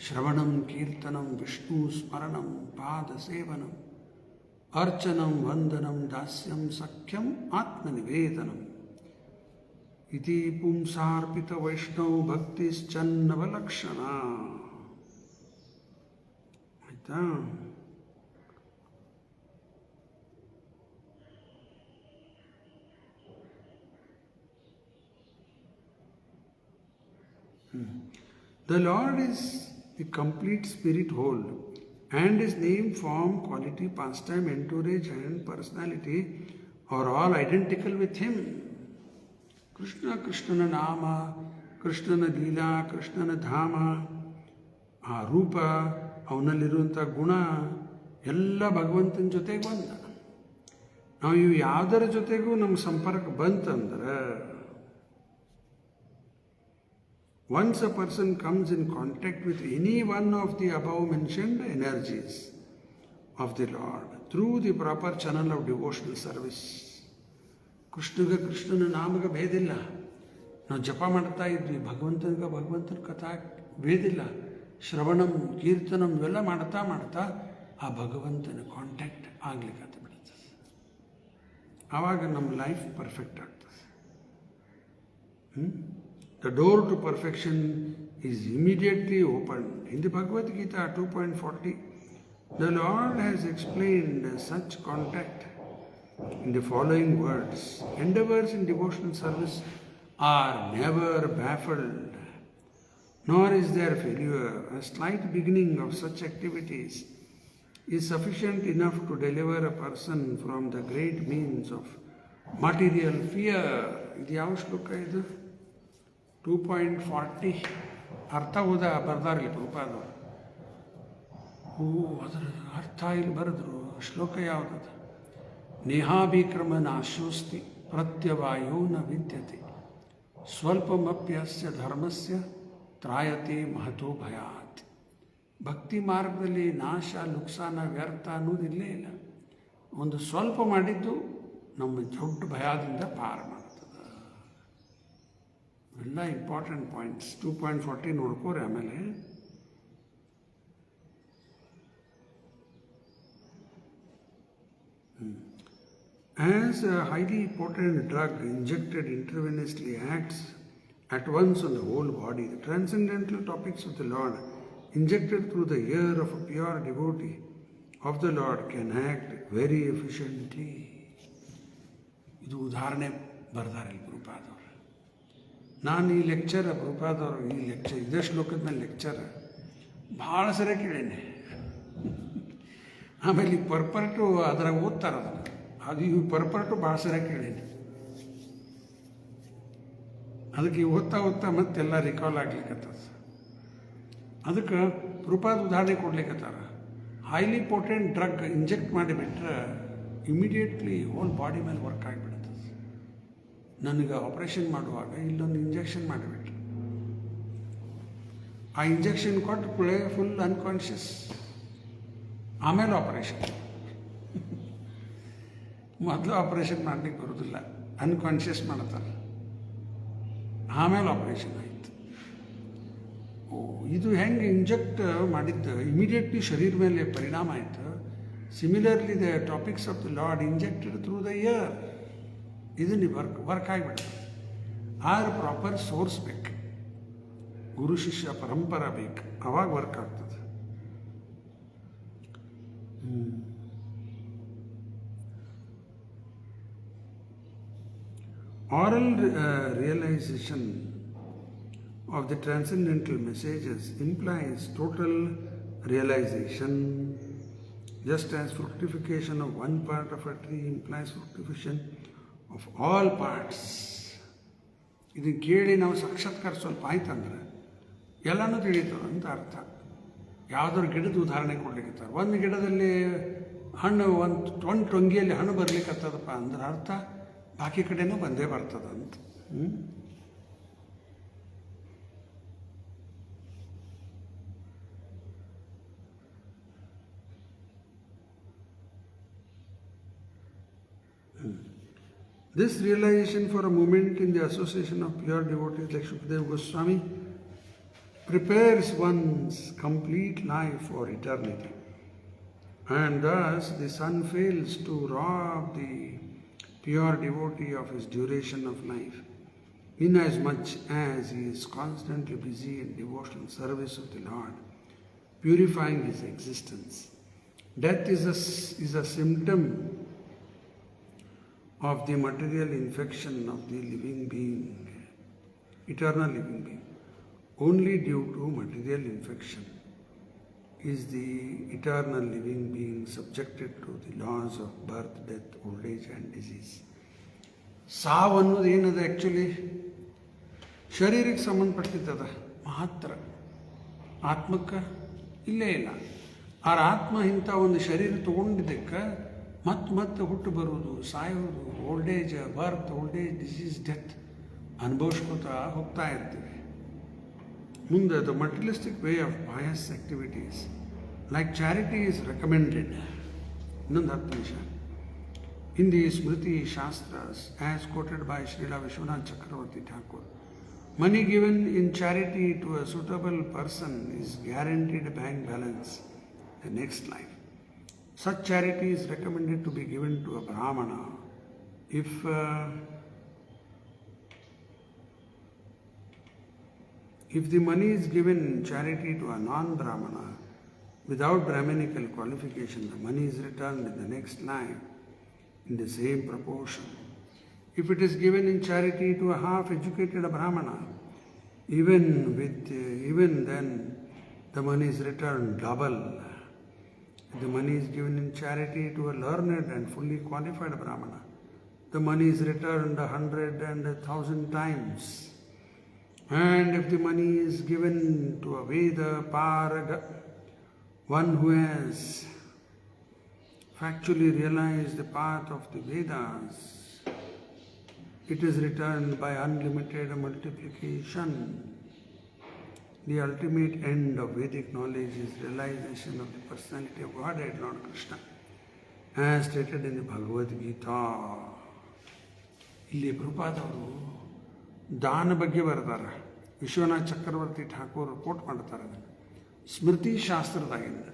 ಶ್ರವಣಂ ಕೀರ್ತನಂ ವಿಷ್ಣು ಸ್ಮರಣಂ ಪಾದ ಸೇವನಂ ಅರ್ಚನಂ ವಂದನಂ ದಾಸ್ಯಂ ಸಖ್ಯಂ ಆತ್ಮನಿವೇದನಂ ಇತಿ ಪುಂಸಾರ್ಪಿತ ವೈಷ್ಣವ ಭಕ್ತಿಶ್ಚನ್ನವಲಕ್ಷಣ. ಆಯ್ತಾ? The Lord is the complete spirit whole, and his name, form, quality, pastime, entourage, and personality are all identical with him. Krishna, Krishnana ನಾಮ, ಕೃಷ್ಣನ ಲೀಲಾ, ಕೃಷ್ಣನ ಧಾಮ, ಆ ರೂಪ, ಅವನಲ್ಲಿರುವಂಥ ಗುಣ ಎಲ್ಲ ಭಗವಂತನ ಜೊತೆಗೆ ಬಂದ. ನಾವು ಇವು ಯಾವುದರ ಜೊತೆಗೂ ನಮ್ಮ ಸಂಪರ್ಕ ಬಂತಂದ್ರೆ, once a person comes in contact with any one of the above mentioned energies of the Lord through the proper channel of devotional service, ಕೃಷ್ಣನ ನಾಮಗ ಭೇದಿಲ್ಲ. ನಾವು ಜಪ ಮಾಡ್ತಾ ಇದ್ವಿ, ಭಗವಂತನ ಕಥಾ ವೇದಿಲ್ಲ, ಶ್ರವಣಂ ಕೀರ್ತನಂ ಇವೆಲ್ಲ ಮಾಡ್ತಾ ಮಾಡ್ತಾ ಆ ಭಗವಂತನ ಕಾಂಟ್ಯಾಕ್ಟ್ ಆಗ್ಲಿಕ್ಕೆ ಬಿಡುತ್ತೆ. ಆವಾಗ ನಮ್ಮ ಲೈಫ್ ಪರ್ಫೆಕ್ಟ್ ಆಗ್ತದೆ. The door to perfection is immediately open. In the Bhagavad Gita 2.40 the Lord has explained such contact in the following words: endeavors in devotional service are never baffled, nor is there failure. A slight beginning of such activities is sufficient enough to deliver a person from the great means of material fear. ಇದು ಯಾವ ಶ್ಲೋಕ ಇದು? 2.40 ಅರ್ಥ ಬರ್ದಾರಲಿ ಪ್ರಭುಪಾದವರು. ಅದರ ಅರ್ಥ ಇಲ್ಲಿ ಬರೆದ್ರು. ಶ್ಲೋಕ ಯಾವುದದು? ನೇಹಾಭಿಕ್ರಮನಾಶೋಸ್ತಿ ಪ್ರತ್ಯವಾಯೋ ನ ವಿದ್ಯತೆ ಸ್ವಲ್ಪಮಪ್ಯಸ್ಯ ಧರ್ಮಸ್ಯ ತ್ರಾಯತೆ ಮಹತೋ ಭಯಾತ್. ಭಕ್ತಿ ಮಾರ್ಗದಲ್ಲಿ ನಾಶ, ನುಕ್ಸಾನ, ವ್ಯರ್ಥ ಅನ್ನೋದಿಲ್ಲೇ ಇಲ್ಲ. ಒಂದು ಸ್ವಲ್ಪ ಮಾಡಿದ್ದು ನಮ್ಮ ದೊಡ್ಡ ಭಯದಿಂದ ಪಾರು ಮಾಡ್ತದೆ. ಎಲ್ಲ ಇಂಪಾರ್ಟೆಂಟ್ ಪಾಯಿಂಟ್ಸ್. 2.40 ನೋಡ್ಕೋರಿ. ಆಮೇಲೆ as a highly potent drug injected intravenously acts at once on the whole body, the transcendental topics of the Lord injected through the ear of a pure devotee of the Lord can act very efficiently. ಇದು ಉದಾಹರಣೆ ಬರ್ದಾರಲ್ಲಿ ಗುರುಪಾದವರು. ನಾನು ಈ ಲೆಕ್ಚರ್ ಗುರುಪಾದವರು ಇದೇ ಶ್ಲೋಕದ ಮೇಲೆ ಲೆಕ್ಚರ್ ಭಾಳ ಸರಿ ಕೇಳೇನೆ. ಆಮೇಲೆ ಈ ಪರ್ಪರ್ಟು ಅದ್ರಾಗ ಓದ್ತಾರದು, ಅದು ಇವು ಪರ್ಪರ್ಟು ಭಾಳ ಸರಿ ಕೇಳೇನೆ. ಅದಕ್ಕೆ ಓದ್ತಾ ಮತ್ತೆಲ್ಲ ರಿಕಾಲ್ ಆಗ್ಲಿಕ್ಕತ್ತದ. ಅದಕ್ಕೆ ರೂಪಾದ ಉದಾಹರಣೆ ಕೊಡ್ಲಿಕ್ಕತ್ತಾರ. ಹೈಲಿ ಪೋಟೆಂಟ್ ಡ್ರಗ್ ಇಂಜೆಕ್ಟ್ ಮಾಡಿಬಿಟ್ರೆ ಇಮಿಡಿಯೇಟ್ಲಿ ಹೋಲ್ ಬಾಡಿ ಮೇಲೆ ವರ್ಕ್ ಆಗಿಬಿಡ್ತದೆ. ನನಗೆ ಆಪ್ರೇಷನ್ ಮಾಡುವಾಗ ಇಲ್ಲೊಂದು ಇಂಜೆಕ್ಷನ್ ಮಾಡಿಬಿಟ್ರು. ಆ ಇಂಜೆಕ್ಷನ್ ಕೊಟ್ಟು ಫುಲ್ ಅನ್ಕಾನ್ಷಿಯಸ್. ಆಮೇಲೆ ಆಪರೇಷನ್. ಮೊದಲು ಆಪರೇಷನ್ ಮಾಡ್ಲಿಕ್ಕೆ ಬರೋದಿಲ್ಲ, ಅನ್ಕಾನ್ಷಿಯಸ್ ಮಾಡ್ತಾರೆ. ಆಮೇಲೆ ಆಪರೇಷನ್ ಆಯಿತು. ಇದು ಹೆಂಗೆ ಇಂಜೆಕ್ಟ್ ಮಾಡಿದ್ದು ಇಮಿಡಿಯೇಟ್ಲಿ ಶರೀರ ಮೇಲೆ ಪರಿಣಾಮ ಆಯಿತು. Similarly the topics of the lord injected through the year. ಇದನ್ನು ವರ್ಕ್ ಆಗಿಬಿಡ್ತದೆ. ಆದ್ರೆ ಪ್ರಾಪರ್ ಸೋರ್ಸ್ ಬೇಕು, ಗುರು ಶಿಷ್ಯ ಪರಂಪರ ಬೇಕು, ಅವಾಗ ವರ್ಕ್ ಆಗ್ತದೆ. Oral realization of the transcendental messages implies total realization, just as fructification of one part of a tree implies fructification of all parts. ಇದನ್ನು ಕೇಳಿ ನಾವು ಸಾಕ್ಷಾತ್ಕಾರ ಸ್ವಲ್ಪ ಆಯ್ತಂದ್ರೆ ಎಲ್ಲನೂ ತಿಳಿತದೆ ಅಂತ ಅರ್ಥ. ಯಾವುದಾದ್ರು ಗಿಡದ ಉದಾಹರಣೆ ಕೊಡ್ಲಿಕ್ಕತ್ತಾರೆ. ಒಂದು ಗಿಡದಲ್ಲಿ ಹಣ್ಣು, ಒಂದು ಟೊಂಗಿಯಲ್ಲಿ ಹಣ್ಣು ಬರ್ಲಿಕ್ಕತ್ತದಪ್ಪ ಅಂದ್ರೆ ಅರ್ಥ ಬಾಕಿ ಕಡೆನೂ ಬಂದೇ ಬರ್ತದಂತ. This realization for a moment in the association of pure devotees like Shukadeva Goswami prepares one's complete life for eternity, and thus the sun fails to rob the pure devotee of his duration of life, inasmuch as he is constantly busy in devotional service of the Lord, purifying his existence. Death is a symptom of the material infection of the living being, eternal living being. Only due to material infection is the eternal living being subjected to the laws of birth, death, old age and disease. ಸಾವು ಅನ್ನೋದು ಏನದು? ಆ್ಯಕ್ಚುಲಿ ಶರೀರಕ್ಕೆ ಸಂಬಂಧಪಟ್ಟಿದ್ದದ ಮಾತ್ರ, ಆತ್ಮಕ್ಕೆ ಇಲ್ಲೇ ಇಲ್ಲ. ಆ ಆತ್ಮ ಇಂಥ ಒಂದು ಶರೀರ ತೊಗೊಂಡಿದ್ದಕ್ಕೆ ಮತ್ತೆ ಹುಟ್ಟು ಬರುವುದು, ಸಾಯೋದು, ಓಲ್ಡ್ ಏಜ್, ಬರ್ತ್, ಓಲ್ಡ್ ಏಜ್, ಡಿಸೀಸ್, ಡೆತ್ ಅನುಭವಿಸ್ಕೊತಾ ಹೋಗ್ತಾ ಇರ್ತೀವಿ. ಮುಂದೆ the materialistic way of pious activities like charity is recommended. ಇನ್ನೊಂದು 10 ನಿಮಿಷ. In the Smriti Shastras, as quoted by Srila Vishwanath Chakravarti Thakur, Money given in charity to a suitable person is guaranteed bank balance the next life. Such charity is recommended to be given to a Brahmana. If the money is given in charity to a non-Brahmana, without Brahminical qualification, the money is returned in the next life in the same proportion. If it is given in charity to a half-educated Brahmana, even then the money is returned double. If the money is given in charity to a learned and fully qualified Brahmana, the money is returned 100 and 1,000 times. And if the money is given to a Veda Paraga, one who has factually realized the path of the Vedas, it is returned by unlimited multiplication. The ultimate end of Vedic knowledge is realization of the personality of Godhead, Lord Krishna, as stated in the Bhagavad Gita. ಇಲ್ಲಿ ಪ್ರಭುಪಾದವರು ದಾನ ಬಗ್ಗೆ ಬರ್ತಾರೆ. ವಿಶ್ವನಾಥ್ ಚಕ್ರವರ್ತಿ ಠಾಕೂರ್ ಕೋಟ್ ಮಾಡ್ತಾರೆ ಅದನ್ನು. ಸ್ಮೃತಿ ಶಾಸ್ತ್ರದಾಗಿಂದ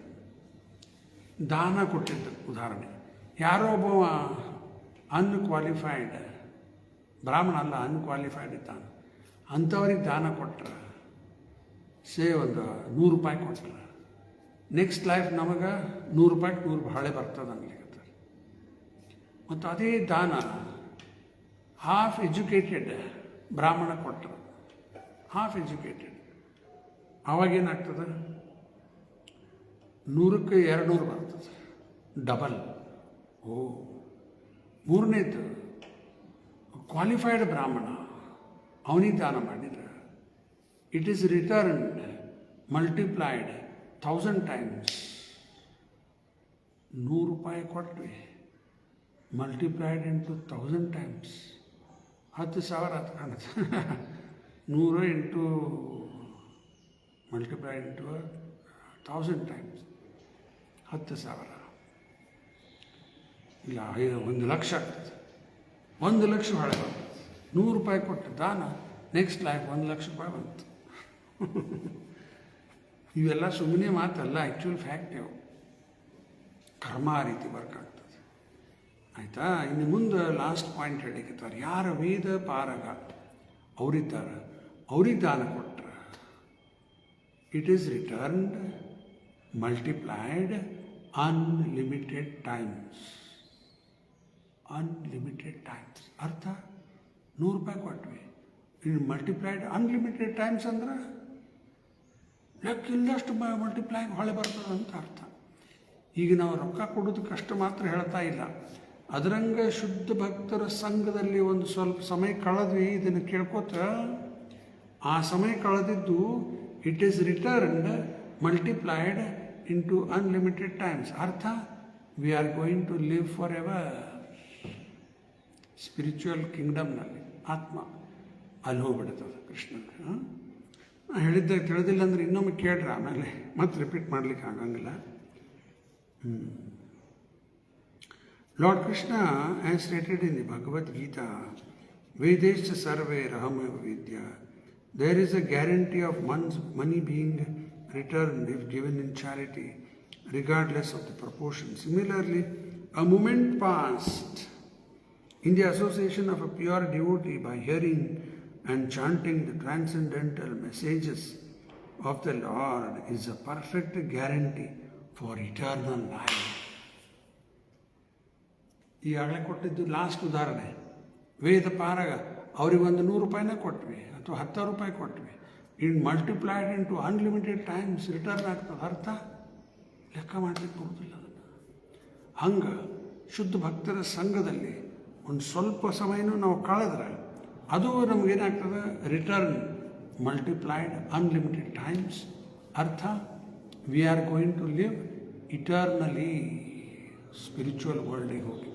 ದಾನ ಕೊಟ್ಟಿದ್ದ ಉದಾಹರಣೆ. ಯಾರೋ ಒಬ್ಬ ಅನ್ಕ್ವಾಲಿಫೈಡ್ ಬ್ರಾಹ್ಮಣ ಅಲ್ಲ, ಅನ್ಕ್ವಾಲಿಫೈಡ್ ಇದ್ದಾನೆ, ಅಂಥವ್ರಿಗೆ ದಾನ ಕೊಟ್ಟರೆ ಒಂದು 100 ರೂಪಾಯಿ ಕೊಟ್ಟರೆ ನೆಕ್ಸ್ಟ್ ಲೈಫ್ ನಮಗೆ 100 ರೂಪಾಯಿಗೆ 100 ಬಾಳೆ ಬರ್ತದೆ ಅನ್ಲಿಕ್ಕೆ. ಮತ್ತು ಅದೇ ದಾನ ಹಾಫ್ ಎಜುಕೇಟೆಡ್ ಬ್ರಾಹ್ಮಣ ಕೊಟ್ಟರು, ಹಾಫ್ ಎಜುಕೇಟೆಡ್, ಅವಾಗೇನಾಗ್ತದೆ 100ಕ್ಕೆ 200 ಬರ್ತದೆ, ಡಬಲ್. ಮೂರನೇದು ಕ್ವಾಲಿಫೈಡ್ ಬ್ರಾಹ್ಮಣ, ಅವನಿಗೆ ದಾನ ಮಾಡಿದ್ರೆ it is returned, multiplied 1,000 times. 100 ರೂಪಾಯಿ ಕೊಟ್ವಿ, ಮಲ್ಟಿಪ್ಲೈಡ್ ಇಂಟು 1,000 ಟೈಮ್ಸ್ 10,000 ಅಂತ ಕಾಣುತ್ತೆ. 100 ಇಂಟು ಮಲ್ಟಿಪ್ಲೈಡ್ ಇಂಟು 1,000 ಟೈಮ್ಸ್ 10,000. ಇಲ್ಲ 1 ಲಕ್ಷ ಆಗ್ತದೆ. 1 ಲಕ್ಷ ಹೊಳೆ ಬರ್ತದೆ. 100 ರೂಪಾಯಿ ಕೊಟ್ಟು ದಾನ, ನೆಕ್ಸ್ಟ್ ಲೈಫ್ 1 ಲಕ್ಷ ರೂಪಾಯಿ ಬಂತು. ಇವೆಲ್ಲ ಸುಮ್ಮನೆ ಮಾತಲ್ಲ, ಆ್ಯಕ್ಚುಲ್ ಫ್ಯಾಕ್ಟ್ ಇವು. ಕರ್ಮ ಆ ರೀತಿ ವರ್ಕ್ ಆಗ್ತದೆ. ಆಯಿತಾ? ಇನ್ನು ಮುಂದೆ ಲಾಸ್ಟ್ ಪಾಯಿಂಟ್ ಹೇಳಿಕತ್ತಾರೆ. ಯಾರ ವೇದ ಪಾರಗ ಅವರಿದ್ದಾರೆ, ಅವ್ರಿಗೆ ದಾನ ಕೊಟ್ಟರೆ it is returned multiplied unlimited times. Unlimited times ಅರ್ಥ 100 ರೂಪಾಯಿ ಕೊಟ್ವಿ, ಇನ್ನು ಮಲ್ಟಿಪ್ಲೈಡ್ ಅನ್ಲಿಮಿಟೆಡ್ ಟೈಮ್ಸ್ ಅಂದ್ರೆ ಲೆಕ್ಕಿಲ್ಲದಷ್ಟು ಮಲ್ಟಿಪ್ಲೈಗ್ ಹೊಳೆ ಬರ್ತದೆ ಅಂತ ಅರ್ಥ. ಈಗ ನಾವು ರೊಕ್ಕ ಕೊಡೋದಕ್ಕಷ್ಟು ಮಾತ್ರ ಹೇಳ್ತಾ ಇಲ್ಲ, ಅದರಂಗೆ ಶುದ್ಧ ಭಕ್ತರ ಸಂಘದಲ್ಲಿ ಒಂದು ಸ್ವಲ್ಪ ಸಮಯ ಕಳೆದ್ವಿ, ಇದನ್ನು ಕೇಳ್ಕೊತ ಆ ಸಮಯ ಕಳೆದಿದ್ದು it is returned multiplied into unlimited times. ಅರ್ಥ we are going to live forever spiritual ಕಿಂಗ್ಡಮ್ನಲ್ಲಿ. ಆತ್ಮ ಅಲ್ಲಿ ಹೋಗ್ಬಿಡ್ತದೆ ಕೃಷ್ಣನಿಗೆ. ಹೇಳಿದ್ದೆ ತಿಳಿದಿಲ್ಲ ಅಂದರೆ ಇನ್ನೊಮ್ಮೆ ಕೇಳ್ರಿ, ಆಮೇಲೆ ಮತ್ತೆ ರಿಪೀಟ್ ಮಾಡಲಿಕ್ಕೆ ಆಗಂಗಿಲ್ಲ. Lord Krishna, as stated in the Bhagavad Gita, Vedescha sarve rahameva vidya. There is a guarantee of money being returned if given in charity, regardless of the proportion. Similarly, a moment passed in the association of a pure devotee by hearing and chanting the transcendental messages of the Lord is a perfect guarantee for eternal life. ಈಗಾಗಲೇ ಕೊಟ್ಟಿದ್ದು ಲಾಸ್ಟ್ ಉದಾಹರಣೆ. ವೇದ ಪಾರಗ ಅವ್ರಿಗೆ 100 ರೂಪಾಯಿನ ಕೊಟ್ವಿ ಅಥವಾ 10 ರೂಪಾಯಿ ಕೊಟ್ವಿ, ಇನ್ನು multiplied into unlimited times return ಆಗ್ತದೆ. ಅರ್ಥ ಲೆಕ್ಕ ಮಾಡಲಿಕ್ಕೆ ಬರುವುದಿಲ್ಲ ಅದನ್ನು. ಹಂಗೆ ಶುದ್ಧ ಭಕ್ತರ ಸಂಘದಲ್ಲಿ ಒಂದು ಸ್ವಲ್ಪ ಸಮಯನೂ ನಾವು ಕಳೆದ್ರೆ ಅದು ನಮಗೇನಾಗ್ತದೆ, ರಿಟರ್ನ್ ಮಲ್ಟಿಪ್ಲೈಡ್ ಅನ್ಲಿಮಿಟೆಡ್ ಟೈಮ್ಸ್. ಅರ್ಥ we are going to live eternally spiritual ವರ್ಲ್ಡಿಗೆ ಹೋಗಿ.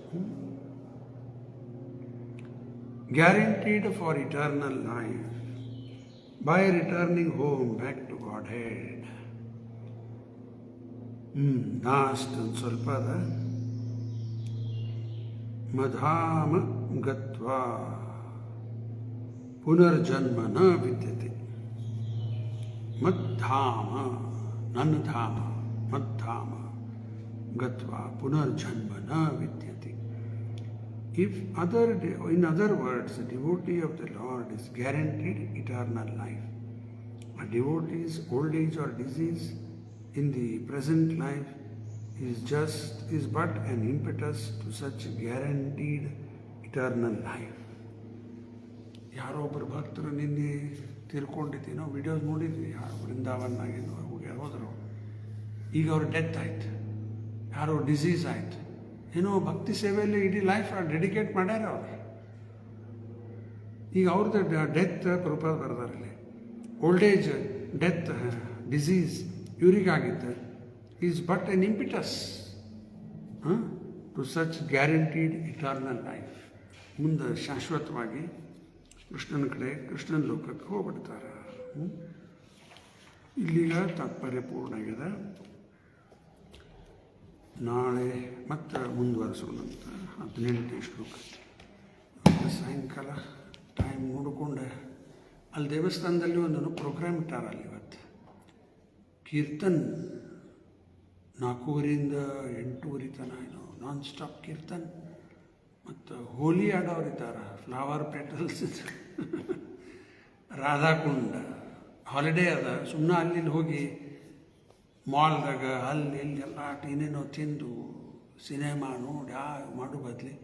Guaranteed for eternal life by returning home back to Godhead. Last ಒಂದು ಸ್ವಲ್ಪ ಅದ. ಮಧಾಮ ಗತ್ವಾ ಪುನರ್ಜನ್ಮ ನ ವಿದ್ಯತೆ. ಮದ್ಧಾಮ, ನನ್ನ ಧಾಮ, ಮದ್ಧಾಮ ಗತ್ವಾ ಪುನರ್ಜನ್ಮ ನ ವಿದ್ಯತೆ. If in other words, a devotee of the Lord is guaranteed eternal life. A devotee's old age or disease in the present life is but an impetus to such guaranteed eternal life. ಯಾರೋ ಒಬ್ಬರು ಭಕ್ತರು ನಿನ್ನೆ ತೀರ್ಕೊಂಡಿದ್ದೀನೋ ವಿಡಿಯೋಸ್ ನೋಡಿದ್ವಿ, ಯಾರು ವೃಂದಾವನ್ನಾಗೇನೋ ಹೋದರು. ಈಗ ಅವ್ರ ಡೆತ್ ಆಯ್ತು, ಯಾರೋ ಡಿಸೀಸ್ ಆಯಿತು, ಏನೋ ಭಕ್ತಿ ಸೇವೆಯಲ್ಲಿ ಇಡೀ ಲೈಫ್ ಡೆಡಿಕೇಟ್ ಮಾಡ್ಯಾರ ಅವರು. ಈಗ ಅವ್ರದ್ದು ಡೆತ್ ಪ್ರಭುಪಾದ ಬರ್ದಾರಲ್ಲಿ ಓಲ್ಡ್ ಏಜ್, ಡೆತ್, ಡಿಸೀಸ್ ಇವರಿಗಾಗಿತ್ತು is but an impetus to such guaranteed eternal life. ಮುಂದೆ ಶಾಶ್ವತವಾಗಿ ಕೃಷ್ಣನ ಕಡೆ, ಕೃಷ್ಣನ ಲೋಕಕ್ಕೆ ಹೋಗ್ಬಿಡ್ತಾರೆ. ಇಲ್ಲಿಗ ತಾತ್ಪರ್ಯ ಪೂರ್ಣ ಆಗಿದೆ. ನಾಳೆ ಮತ್ತೆ ಮುಂದುವರಿಸೋಣಂತ 18ನೇ ಶ್ಲೋಕ. ಸಾಯಂಕಾಲ ಟೈಮ್ ನೋಡಿಕೊಂಡೆ ಅಲ್ಲಿ ದೇವಸ್ಥಾನದಲ್ಲಿ ಒಂದು ಪ್ರೋಗ್ರಾಮ್ ಇಟ್ಟಾರಲ್ಲಿ ಇವತ್ತು ಕೀರ್ತನ್ 4:30 8:30 ತನಕ ಏನೋ ನಾನ್ ಸ್ಟಾಪ್ ಕೀರ್ತನ್. ಮತ್ತು ಹೋಲಿ ಆಡೋರಿದ್ದಾರೆ, ಫ್ಲವರ್ ಪೆಟಲ್ಸ್ ರಾಧಾಕುಂಡ ಹಾಲಿಡೇ ಅದ. ಸುಮ್ಮನೆ ಅಲ್ಲಿ ಹೋಗಿ ಮಾಲ್ದಾಗ ಅಲ್ಲಿ ಇಲ್ಲಿ ಎಲ್ಲ ಏನೇನೋ ತಿಂದು ಸಿನಿಮಾ ನೋಡಿ ಮಾಡೋ ಬದಲಿ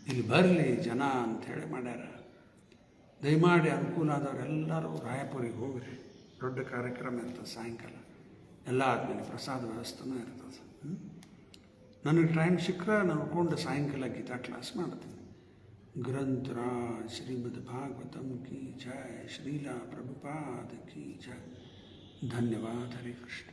ಇಲ್ಲಿ ಬರಲಿ ಜನ ಅಂಥೇಳಿ ಮಾಡ್ಯಾರ. ದಯಮಾಡಿ ಅನುಕೂಲ ಆದವರೆಲ್ಲರೂ ರಾಯಪುರಿಗೆ ಹೋಗ್ರಿ. ದೊಡ್ಡ ಕಾರ್ಯಕ್ರಮ ಇರ್ತದೆ ಸಾಯಂಕಾಲ. ಎಲ್ಲ ಆದಮೇಲೆ ಪ್ರಸಾದ ವ್ಯವಸ್ಥೆನೂ ಇರ್ತದೆ. ನನಗೆ ಟೈಮ್ ಸಿಕ್ಕರೆ ನೋಡ್ಕೊಂಡು ಸಾಯಂಕಾಲ ಗೀತಾ ಕ್ಲಾಸ್ ಮಾಡ್ತೀನಿ. ಗ್ರಂಥರಾಜ್ ಶ್ರೀಮದ್ ಭಾಗವತಂ ಕಿ ಜಯ, ಶ್ರೀಲಾ ಪ್ರಭುಪಾದ ಕಿ ಜಯ. ಧನ್ಯವಾದ. ಹರೇ ಕೃಷ್ಣ.